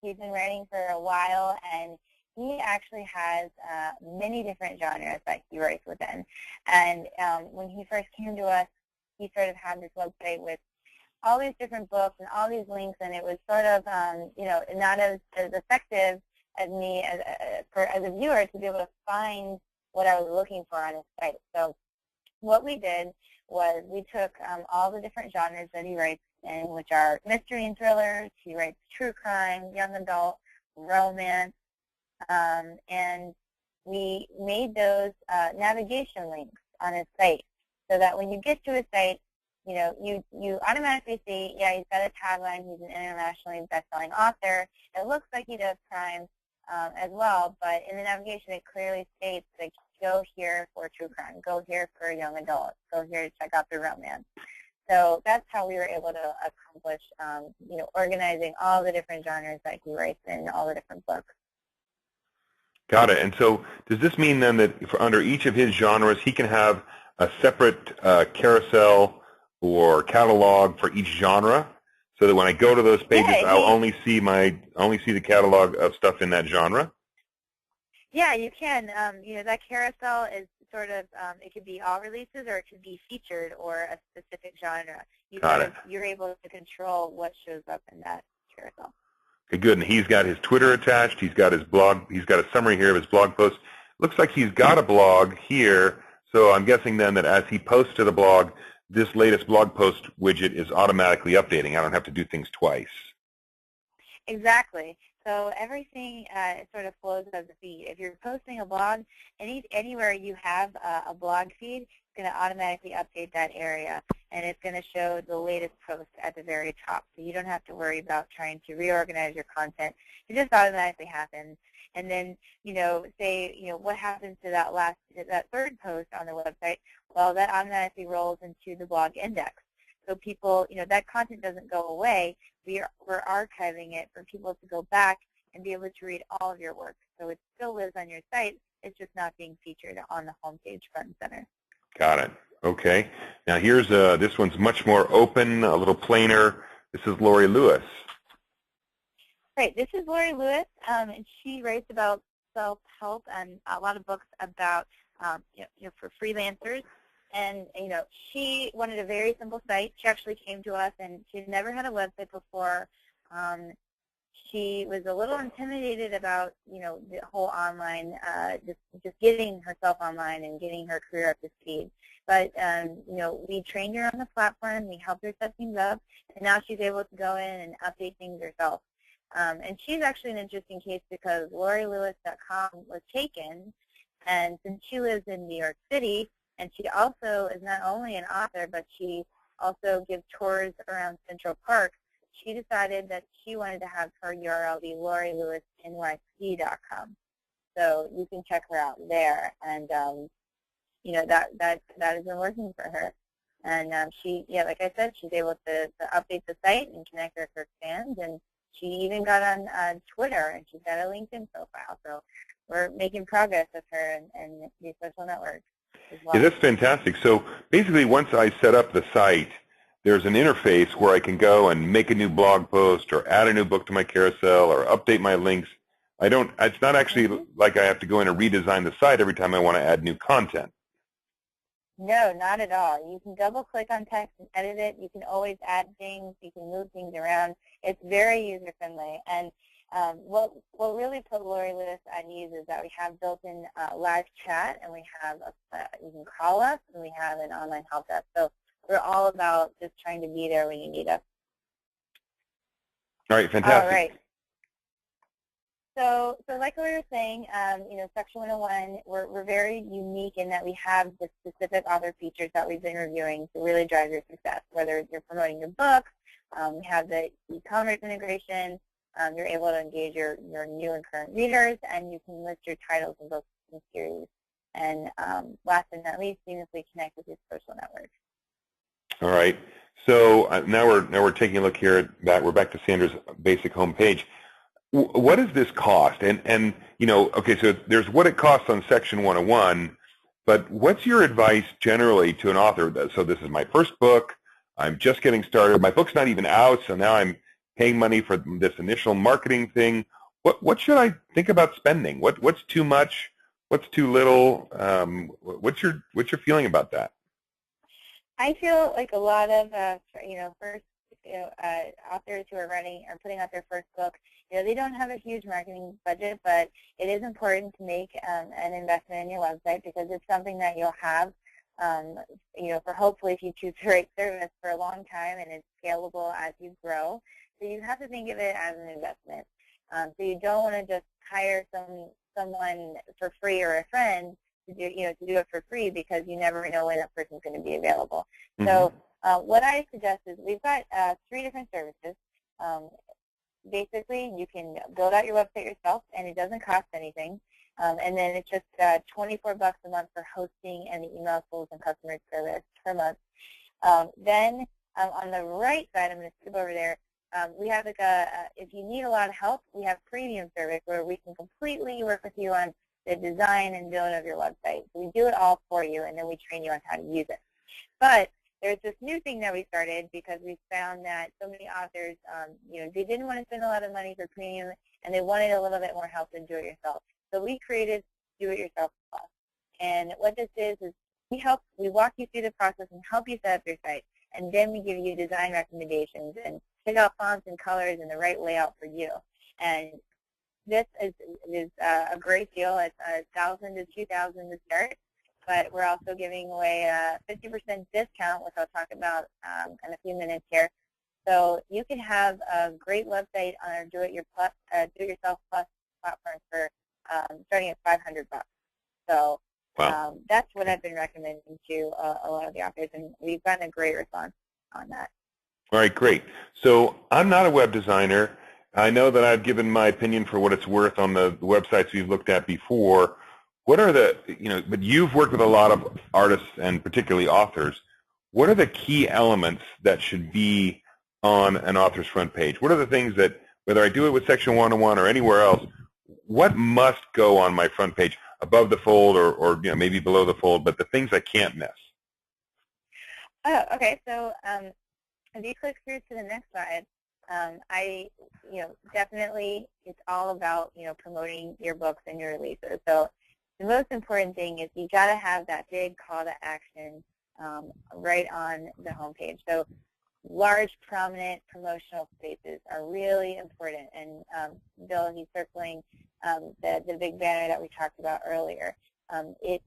He's been writing for a while, and he actually has many different genres that he writes within. And when he first came to us, he sort of had this website with all these different books and all these links, and it was sort of, not as effective as me as a viewer to be able to find what I was looking for on his site. So what we did was we took all the different genres that he writes in, which are mystery and thrillers. He writes true crime, young adult, romance, and we made those navigation links on his site so that when you get to his site, you automatically see, yeah, he's got a tagline, he's an internationally best-selling author. It looks like he does crime as well, but in the navigation it clearly states, like, go here for true crime, go here for young adult, go here to check out the romance. So that's how we were able to accomplish, organizing all the different genres that he writes in all the different books. Got it. And so does this mean then that for under each of his genres, he can have a separate carousel or catalog for each genre, so that when I go to those pages, Yeah, I'll only see the catalog of stuff in that genre? Yeah, you can. That carousel is sort of, it could be all releases or it could be featured or a specific genre. You're able to control what shows up in that carousel. Okay, good. And he's got his Twitter attached. He's got his blog. He's got a summary here of his blog post. Looks like he's got a blog here. So I'm guessing then that as he posts to the blog, this latest blog post widget is automatically updating. I don't have to do things twice. Exactly. So everything sort of flows as a feed. If you're posting a blog, anywhere you have a blog feed, it's going to automatically update that area, and it's going to show the latest post at the very top. So you don't have to worry about trying to reorganize your content. It just automatically happens. And then, say, what happens to that third post on the website? Well, that automatically rolls into the blog index. So people, that content doesn't go away. We're archiving it for people to go back and be able to read all of your work. So it still lives on your site. It's just not being featured on the homepage front and center. Got it. Okay. Now here's this one's much more open, a little plainer. This is Lori Lewis. Right. This is Lori Lewis, and she writes about self-help and a lot of books about, for freelancers. And, she wanted a very simple site. She actually came to us, and she'd never had a website before. She was a little intimidated about, the whole online, just getting herself online and getting her career up to speed. But, we trained her on the platform. We helped her set things up, and now she's able to go in and update things herself. And she's actually an interesting case because LoriLewis.com was taken, and since she lives in New York City, and she also is not only an author, but she also gives tours around Central Park, she decided that she wanted to have her URL be LoriLewisNYC.com. So you can check her out there, and that has been working for her. And she, like I said, she's able to update the site and connect her to her fans, and she even got on Twitter, and she's got a LinkedIn profile. So we're making progress with her and these social networks. Well. Yeah, that's fantastic. So basically, once I set up the site, there's an interface where I can go and make a new blog post or add a new book to my carousel or update my links. It's not actually like I have to go in and redesign the site every time I want to add new content. No, not at all. You can double-click on text and edit it. You can always add things. You can move things around. It's very user-friendly. And what really put Lori Lewis at ease is that we have built-in live chat, and we have you can call us, and we have an online help desk. So we're all about just trying to be there when you need us. All right, fantastic. All right. So like we were saying, Section 101, we're very unique in that we have the specific author features that we've been reviewing to really drive your success, whether you're promoting your book, we have the e-commerce integration, you're able to engage your new and current readers, and you can list your titles in books and series. And last but not least, seamlessly connect with your social network. All right. So now we're taking a look here at that. We're back to Sandra's basic homepage. What does this cost? And you know, okay, so there's what it costs on Section 101, but what's your advice generally to an author? So this is my first book. I'm just getting started. My book's not even out, so now I'm paying money for this initial marketing thing. What should I think about spending? What's too much? What's too little? What's your feeling about that? I feel like a lot of first authors who are putting out their first book, they don't have a huge marketing budget, but it is important to make an investment in your website because it's something that you'll have, for hopefully if you choose the right service for a long time, and it's scalable as you grow. So you have to think of it as an investment. So you don't want to just hire someone for free or a friend to do it for free because you never know when that person's going to be available. Mm-hmm. So what I suggest is we've got 3 different services. Basically, you can build out your website yourself, and it doesn't cost anything. And then it's just $24 a month for hosting and the email tools and customer service per month. Then on the right side, I'm going to skip over there. We have if you need a lot of help, we have premium service where we can completely work with you on the design and build of your website. So we do it all for you, and then we train you on how to use it. But there's this new thing that we started because we found that so many authors, they didn't want to spend a lot of money for premium, and they wanted a little bit more help than do-it-yourself. So we created Do-It-Yourself Plus. And what this is we walk you through the process and help you set up your site, and then we give you design recommendations and pick out fonts and colors and the right layout for you. And this is a great deal. It's $1,000 to $2,000 to start, but we're also giving away a 50% discount, which I'll talk about in a few minutes here. So you can have a great website on our Do-It-Yourself Plus platform for starting at $500. So wow. That's what I've been recommending to a lot of the authors, and we've gotten a great response on that. All right, great. So I'm not a web designer. I know that I've given my opinion for what it's worth on the websites we've looked at before. What are but you've worked with a lot of artists and particularly authors. What are the key elements that should be on an author's front page? What are the things that, whether I do it with Section 101 or anywhere else, what must go on my front page, above the fold or maybe below the fold, but the things I can't miss? Oh, okay. So if you click through to the next slide, definitely it's all about, promoting your books and your releases. So the most important thing is you got to have that big call to action right on the homepage. So large, prominent promotional spaces are really important. And Bill, he's circling the big banner that we talked about earlier.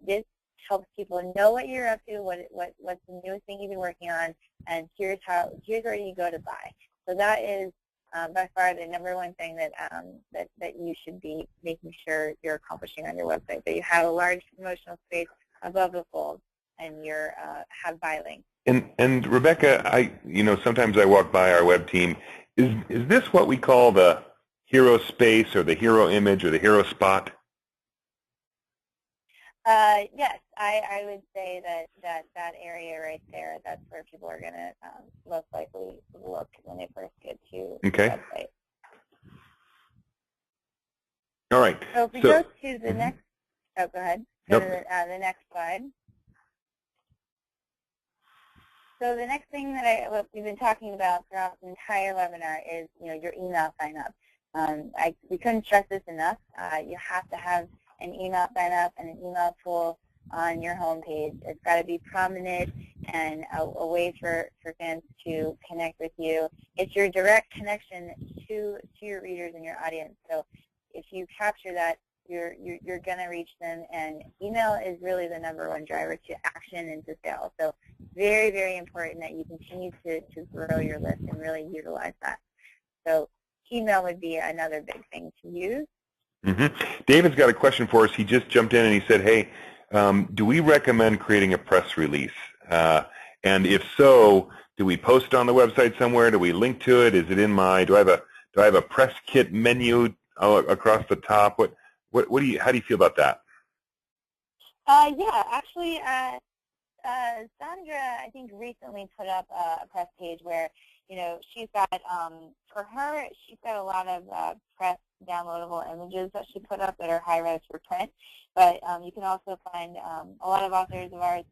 This helps people know what you're up to, what's the newest thing you've been working on, and here's where you go to buy. So that is by far the #1 thing that you should be making sure you're accomplishing on your website. That you have a large promotional space above the fold, and you're have buy links. And Rebecca, sometimes I walk by our web team. Is this what we call the hero space or the hero image or the hero spot? Yes, I would say that area right there, that's where people are going to most likely look when they first get to the website. All right. So if we go to the next, go ahead. Go to the next slide. So the next thing that we've been talking about throughout the entire webinar is, your email sign up. We couldn't stress this enough. You have to have an email sign up and an email tool on your homepage. It's got to be prominent and a way for fans to connect with you. It's your direct connection to your readers and your audience. So if you capture that, you're going to reach them, and email is really the #1 driver to action and to sales. So very, very important that you continue to grow your list and really utilize that. So email would be another big thing to use. Mm-hmm. David's got a question for us. He just jumped in and he said, hey, do we recommend creating a press release? And if so, do we post it on the website somewhere? Do we link to it? Is it in do I have a press kit menu across the top? How do you feel about that? Yeah, actually, Sandra, I think, recently put up a press page where, she's got, for her, she's got a lot of press downloadable images that she put up that are high-res for print. But you can also find a lot of authors of ours,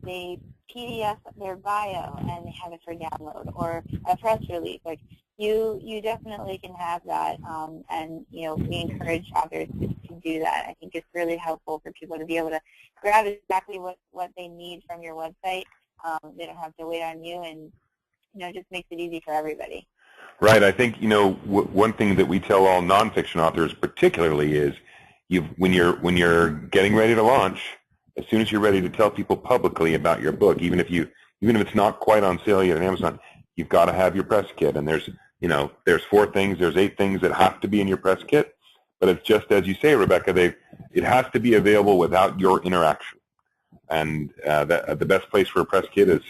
they PDF their bio and they have it for download, or a press release. Like, you definitely can have that, and, we encourage authors to do that. I think it's really helpful for people to be able to grab exactly what they need from your website. They don't have to wait on you, and it just makes it easy for everybody. Right. I think one thing that we tell all nonfiction authors particularly is when you're getting ready to launch, as soon as you're ready to tell people publicly about your book, even if it's not quite on sale yet on Amazon, you've got to have your press kit. And there's 4 things, there's 8 things that have to be in your press kit. But it's just as you say, Rebecca, it has to be available without your interaction. And the best place for a press kit is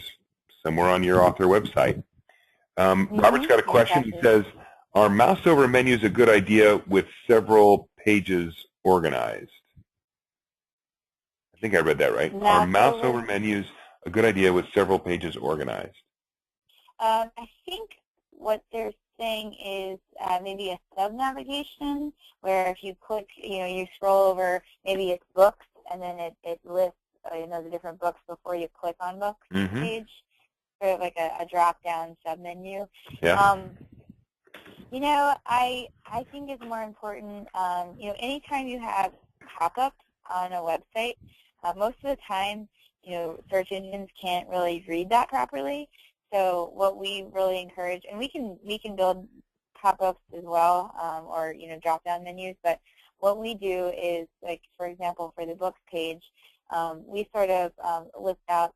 somewhere on your author website. Robert's got a question. He says, are mouse over menus a good idea with several pages organized? I think I read that right. Are mouse over menus a good idea with several pages organized? I think what they're saying is maybe a sub-navigation, where if you click, you scroll over, maybe it's books, and then it lists the different books before you click on books page. Sort of like a drop-down sub-menu. Yeah. I think it's more important, anytime you have pop-ups on a website, most of the time, search engines can't really read that properly. So what we really encourage, and we can build pop-ups as well, or drop-down menus, but what we do is, like, for example, for the books page, we sort of list out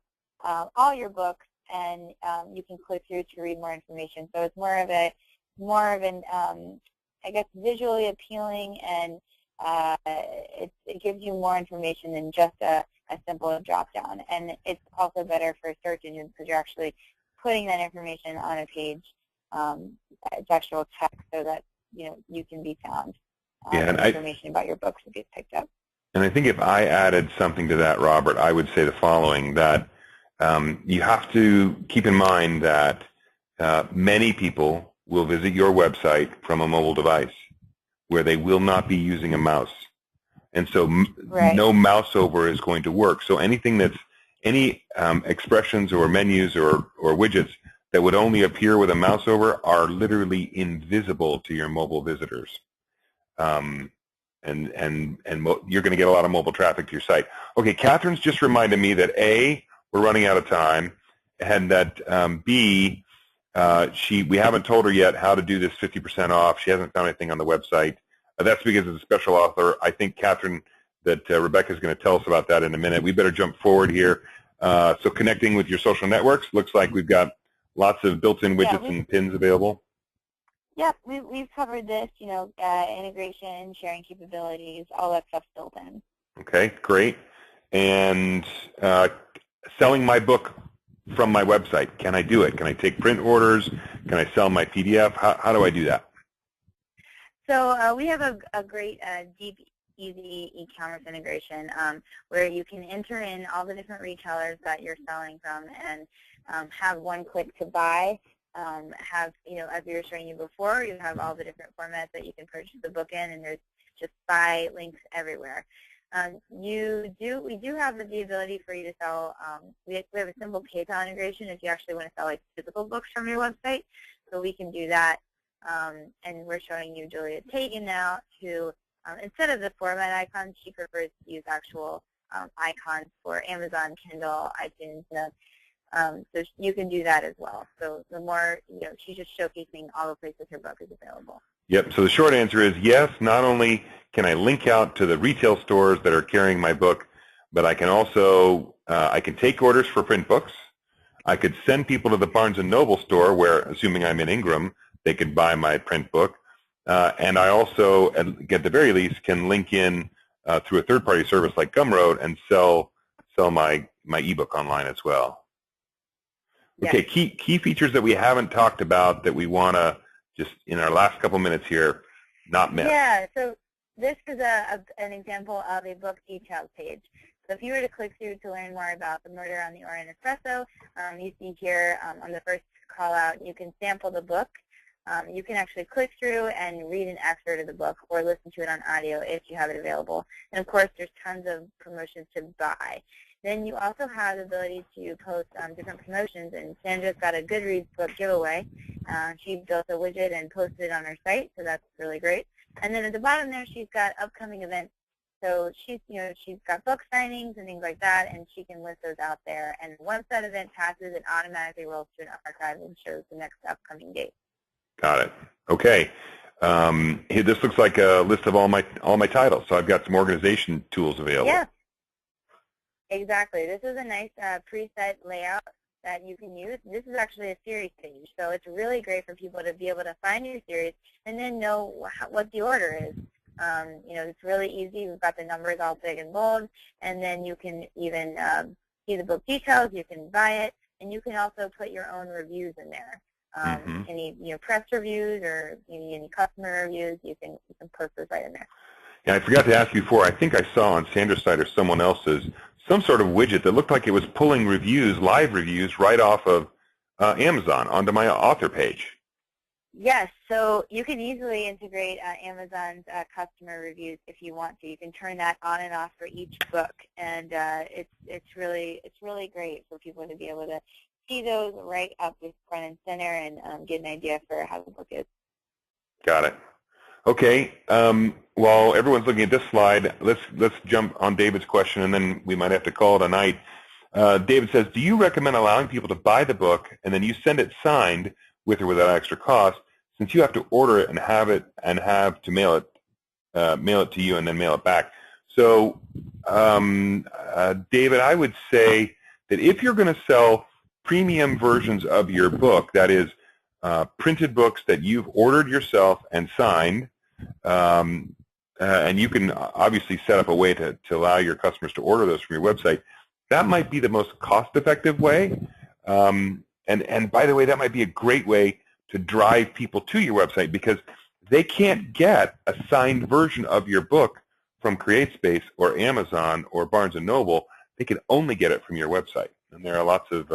all your books, and you can click through to read more information. So it's more of an I guess, visually appealing, and it gives you more information than just a simple drop down. And it's also better for search engines because you're actually putting that information on a page, it's actual text, so that you can be found. And information about your books will get picked up. And I think if I added something to that, Robert, I would say the following: that you have to keep in mind that many people will visit your website from a mobile device where they will not be using a mouse. And so no mouse over is going to work. So anything any expressions or menus or widgets that would only appear with a mouse over are literally invisible to your mobile visitors. And you're going to get a lot of mobile traffic to your site. Okay, Catherine's just reminded me that A, we're running out of time, and that B, we haven't told her yet how to do this 50% off. She hasn't found anything on the website. That's because it's a special offer. I think, Catherine, that Rebecca's going to tell us about that in a minute. We better jump forward here. So connecting with your social networks, looks like we've got lots of built-in widgets and pins available. Yep, we've covered this, integration, sharing capabilities, all that stuff's built in. Okay, great. And selling my book from my website, can I do it? Can I take print orders? Can I sell my PDF? How do I do that? So we have a great deep, easy e-commerce integration where you can enter in all the different retailers that you're selling from and have one click to buy. As we were showing you before, you have all the different formats that you can purchase the book in, and there's just buy links everywhere. We do have the ability for you to sell, we have a simple PayPal integration if you actually want to sell like physical books from your website, so we can do that. And we're showing you Julia Tagan now who, instead of the format icons, she prefers to use actual icons for Amazon, Kindle, iTunes, so you can do that as well. So the more, she's just showcasing all the places her book is available. Yep, so the short answer is yes, not only can I link out to the retail stores that are carrying my book, but I can also, I can take orders for print books. I could send people to the Barnes & Noble store where, assuming I'm in Ingram, they could buy my print book. And I also, at the very least, can link in through a third-party service like Gumroad and sell my ebook online as well. Okay, yes. Key features that we haven't talked about that we want to just in our last couple minutes here not miss. Yeah, so this is an example of a book details page. So if you were to click through to learn more about The Murder on the Orient Espresso, you see here on the first call out, you can sample the book. You can actually click through and read an excerpt of the book or listen to it on audio if you have it available. And of course, there's tons of promotions to buy. Then you also have the ability to post different promotions, and Sandra's got a Goodreads book giveaway. She built a widget and posted it on her site, so that's really great. And then at the bottom there, she's got upcoming events. So she's got book signings and things like that, and she can list those out there. And once that event passes, it automatically rolls to an archive and shows the next upcoming date. Got it. Okay. Here, this looks like a list of all my titles. So I've got some organization tools available. Yeah. Exactly. This is a nice preset layout that you can use. This is actually a series page, so it's really great for people to be able to find your series and then know what the order is. It's really easy. We've got the numbers all big and bold, and then you can even see the book details. You can buy it, and you can also put your own reviews in there. Any press reviews or any customer reviews, you can post those right in there. Yeah, I forgot to ask you before. I think I saw on Sandra's site or someone else's some sort of widget that looked like it was pulling reviews, live reviews, right off of Amazon onto my author page. Yes, so you can easily integrate Amazon's customer reviews if you want to. You can turn that on and off for each book, and it's really great for people to be able to see those right up front and center and get an idea for how the book is. Got it. Okay. While everyone's looking at this slide, let's jump on David's question, and then we might have to call it a night. David says, do you recommend allowing people to buy the book and then you send it signed with or without extra cost, since you have to order it and have to mail it to you and then mail it back? So, David, I would say that if you're going to sell premium versions of your book, that is printed books that you've ordered yourself and signed, and you can obviously set up a way to allow your customers to order those from your website, that might be the most cost-effective way. And by the way, that might be a great way to drive people to your website, because they can't get a signed version of your book from CreateSpace or Amazon or Barnes & Noble. They can only get it from your website. And there are lots of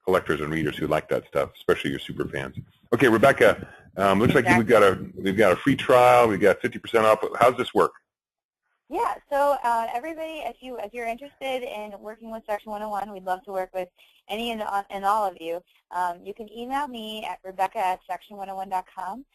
collectors and readers who like that stuff, especially your super fans. Okay, Rebecca, looks like we've got a free trial. We've got 50% off. How's this work? Yeah, so everybody, if you're interested in working with Section 101, we'd love to work with any and all of you. You can email me at rebecca@section101.com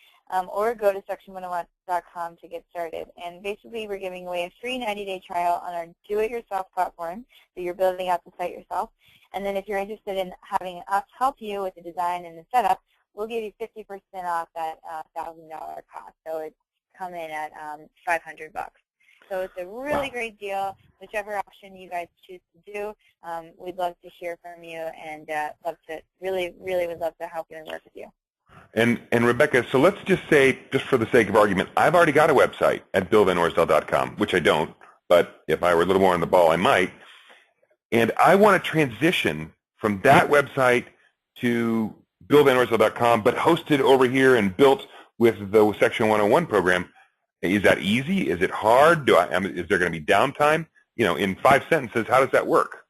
or go to section101.com to get started. And basically, we're giving away a free 90-day trial on our do-it-yourself platform, so you're building out the site yourself. And then if you're interested in having us help you with the design and the setup, we'll give you 50% off that $1,000 cost. So it's come in at $500. So it's a really great deal. Whichever option you guys choose to do, we'd love to hear from you, and really would love to help you and work with you. And Rebecca, so let's just say, just for the sake of argument, I've already got a website at billvanorsdale.com, which I don't, but if I were a little more on the ball, I might. And I want to transition from that website to billvanorsdale.com, but hosted over here and built with the Section 101 program. Is that easy? Is it hard? Is there going to be downtime? In 5 sentences, how does that work?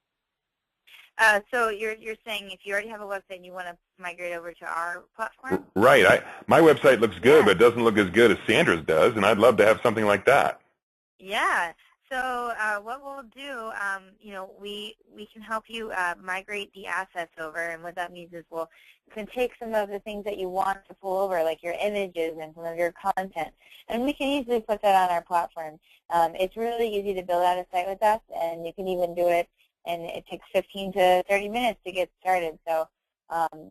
So you're saying if you already have a website and you want to migrate over to our platform? Right. My website looks good, but it doesn't look as good as Sandra's does, and I'd love to have something like that. Yeah. So what we'll do, we can help you migrate the assets over, and what that means is you can take some of the things that you want to pull over, like your images and some of your content, and we can easily put that on our platform. It's really easy to build out a site with us, and you can even do it, and it takes 15 to 30 minutes to get started. So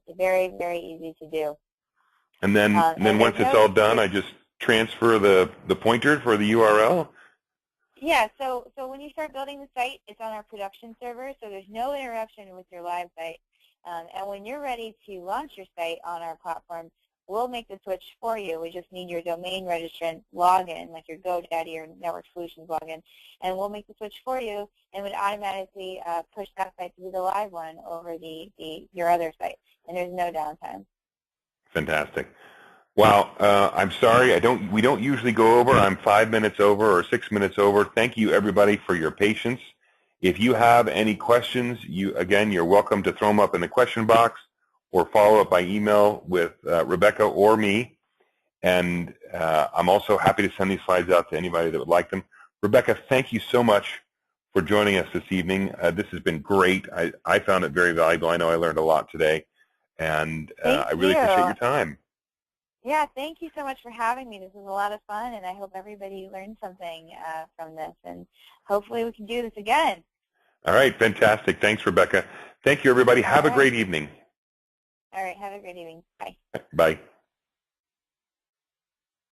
it's very, very easy to do. And then once it's all done, I just transfer the pointer for the URL? Yeah, so when you start building the site, it's on our production server, so there's no interruption with your live site. And when you're ready to launch your site on our platform, we'll make the switch for you. We just need your domain registrant login, like your GoDaddy or Network Solutions login, and we'll make the switch for you, and would automatically push that site to be the live one over your other site, and there's no downtime. Fantastic. Wow, I'm sorry. We don't usually go over. I'm 5 minutes over or 6 minutes over. Thank you, everybody, for your patience. If you have any questions, again, you're welcome to throw them up in the question box or follow up by email with Rebecca or me. And I'm also happy to send these slides out to anybody that would like them. Rebecca, thank you so much for joining us this evening. This has been great. I found it very valuable. I know I learned a lot today, and Thank I really appreciate you. your time. Yeah, thank you so much for having me. This was a lot of fun, and I hope everybody learned something from this, and hopefully we can do this again. All right, fantastic. Thanks, Rebecca. Thank you, everybody. All Have a right. great evening. All right, have a great evening. Bye. Bye.